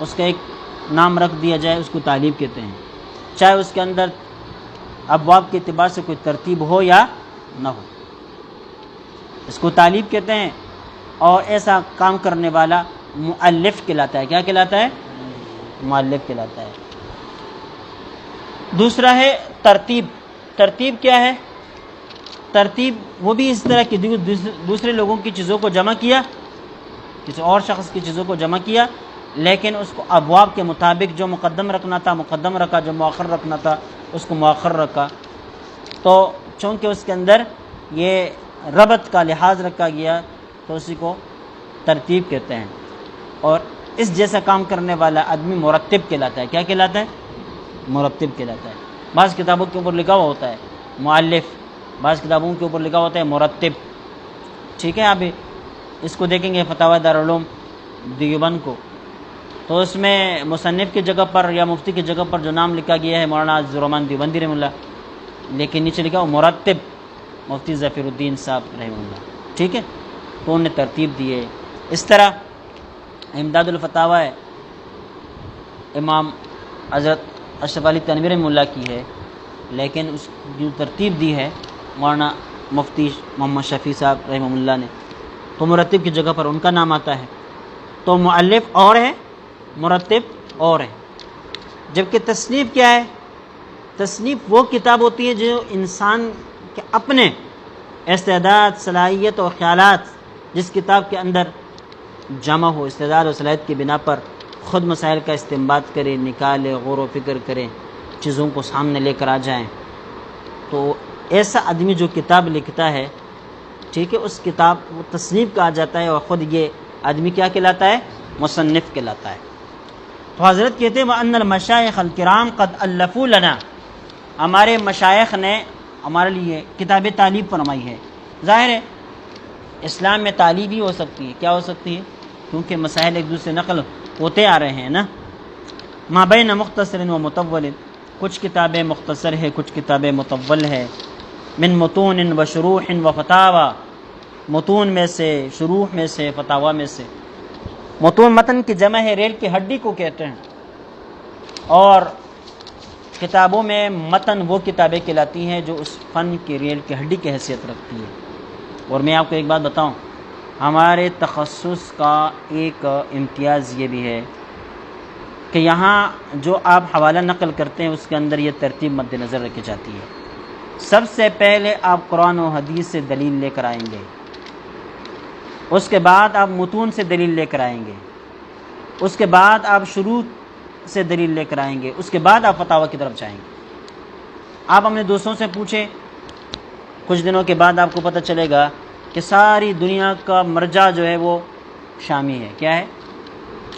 اس کا ایک نام رکھ دیا جائے، اس کو تالیف کہتے ہیں، چاہے اس کے اندر ابواب کے اعتبار سے کوئی ترتیب ہو یا نہ ہو، اس کو تالیف کہتے ہیں۔ اور ایسا کام کرنے والا مؤلف کہلاتا ہے۔ کیا کہلاتا ہے؟ مؤلف کہلاتا ہے۔ دوسرا ہے ترتیب۔ ترتیب کیا ہے؟ ترتیب وہ بھی اس طرح کی دوسرے لوگوں کی چیزوں کو جمع کیا، کسی اور شخص کی چیزوں کو جمع کیا، لیکن اس کو ابواب کے مطابق جو مقدم رکھنا تھا مقدم رکھا، جو مؤخر رکھنا تھا اس کو مؤخر رکھا۔ تو چونکہ اس کے اندر یہ ربط کا لحاظ رکھا گیا تو اسی کو ترتیب کہتے ہیں۔ اور اس جیسا کام کرنے والا آدمی مرتب کہلاتا ہے۔ کیا کہلاتا ہے؟ مرتب کہلاتا ہے۔ بعض کتابوں کے اوپر لکھا ہوا ہوتا ہے مؤلف، بعض کتابوں کے اوپر لکھا ہوتا ہے مرتب۔ ٹھیک ہے، آپ اس کو دیکھیں گے فتاوی دارالعلوم دیوبند کو، تو اس میں مصنف کی جگہ پر یا مفتی کی جگہ پر جو نام لکھا گیا ہے مولانا عزیز الرحمن دیوبندی رحمہ اللہ، لیکن نیچے لکھا ہو مرتب مفتی ظفیر الدین صاحب رحمہ اللہ۔ ٹھیک ہے، تو انہوں نے ترتیب دی ہے۔ اس طرح امداد الفتاوی ہے امام حضرت اشرف علی تنویر رحمہ اللہ کی ہے، لیکن اس جو ترتیب دی ہے مولانا مفتی محمد شفیع صاحب رحمہ اللہ نے، تو مرتب کی جگہ پر ان کا نام آتا ہے۔ تو مؤلف اور ہے، مرتب اور ہے۔ جبکہ تصنیف کیا ہے؟ تصنیف وہ کتاب ہوتی ہے جو انسان کے اپنے استعداد، صلاحیت اور خیالات جس کتاب کے اندر جمع ہو، استعداد اور صلاحیت کی بنا پر خود مسائل کا استنباط کرے، نکالے، غور و فکر کرے، چیزوں کو سامنے لے کر آ جائیں۔ تو ایسا آدمی جو کتاب لکھتا ہے، ٹھیک ہے، اس کتاب وہ تصنیف کہا جاتا ہے، اور خود یہ آدمی کیا کہلاتا ہے؟ مصنف کہلاتا ہے۔ تو حضرت کہتے ہیں وَأَنَّ الْمَشَائِخَ الْكِرَامَ قَدْ أَلَّفُوا لَنَا، ہمارے مشائخ نے ہمارے لیے کتابیں تالیف فرمائی ہے۔ ظاہر ہے اسلام میں تالیف ہی ہو سکتی ہے۔ کیا ہو سکتی ہے؟ کیونکہ مسائل ایک دوسرے نقل ہوتے آ رہے ہیں نا۔ ما بین مختصر و مطول، کچھ کتابیں مختصر ہے، کچھ کتابیں مطول ہے۔ من متون و شروح و فتاوی، متون میں سے، شروح میں سے، فتاوی میں سے۔ متون متن کی جمع ہے، ریل کی ہڈی کو کہتے ہیں، اور کتابوں میں متن وہ کتابیں کہلاتی ہیں جو اس فن کی ریل کی ہڈی کی حیثیت رکھتی ہے۔ اور میں آپ کو ایک بات بتاؤں، ہمارے تخصص کا ایک امتیاز یہ بھی ہے کہ یہاں جو آپ حوالہ نقل کرتے ہیں اس کے اندر یہ ترتیب مد نظر رکھی جاتی ہے۔ سب سے پہلے آپ قرآن و حدیث سے دلیل لے کر آئیں گے، اس کے بعد آپ متون سے دلیل لے کر آئیں گے، اس کے بعد آپ شروع سے دلیل لے کر آئیں گے، اس کے بعد آپ فتاوی کی طرف جائیں گے۔ آپ اپنے دوستوں سے پوچھیں، کچھ دنوں کے بعد آپ کو پتہ چلے گا کہ ساری دنیا کا مرجع جو ہے وہ شامی ہے۔ کیا ہے؟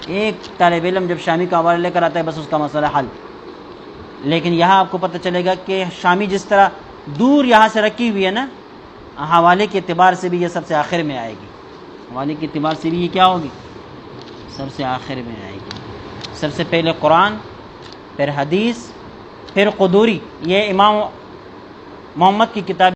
ایک طالب علم جب شامی کا حوالہ لے کر آتا ہے بس اس کا مسئلہ حل۔ لیکن یہاں آپ کو پتہ چلے گا کہ شامی جس طرح دور یہاں سے رکھی ہوئی ہے نا، حوالے کے اعتبار سے بھی یہ سب سے آخر میں آئے گی، حوالے کے اعتبار سے بھی یہ کیا ہوگی؟ سب سے آخر میں آئے گی۔ سب سے پہلے قرآن، پھر حدیث، پھر قدوری، یہ امام محمد کی کتاب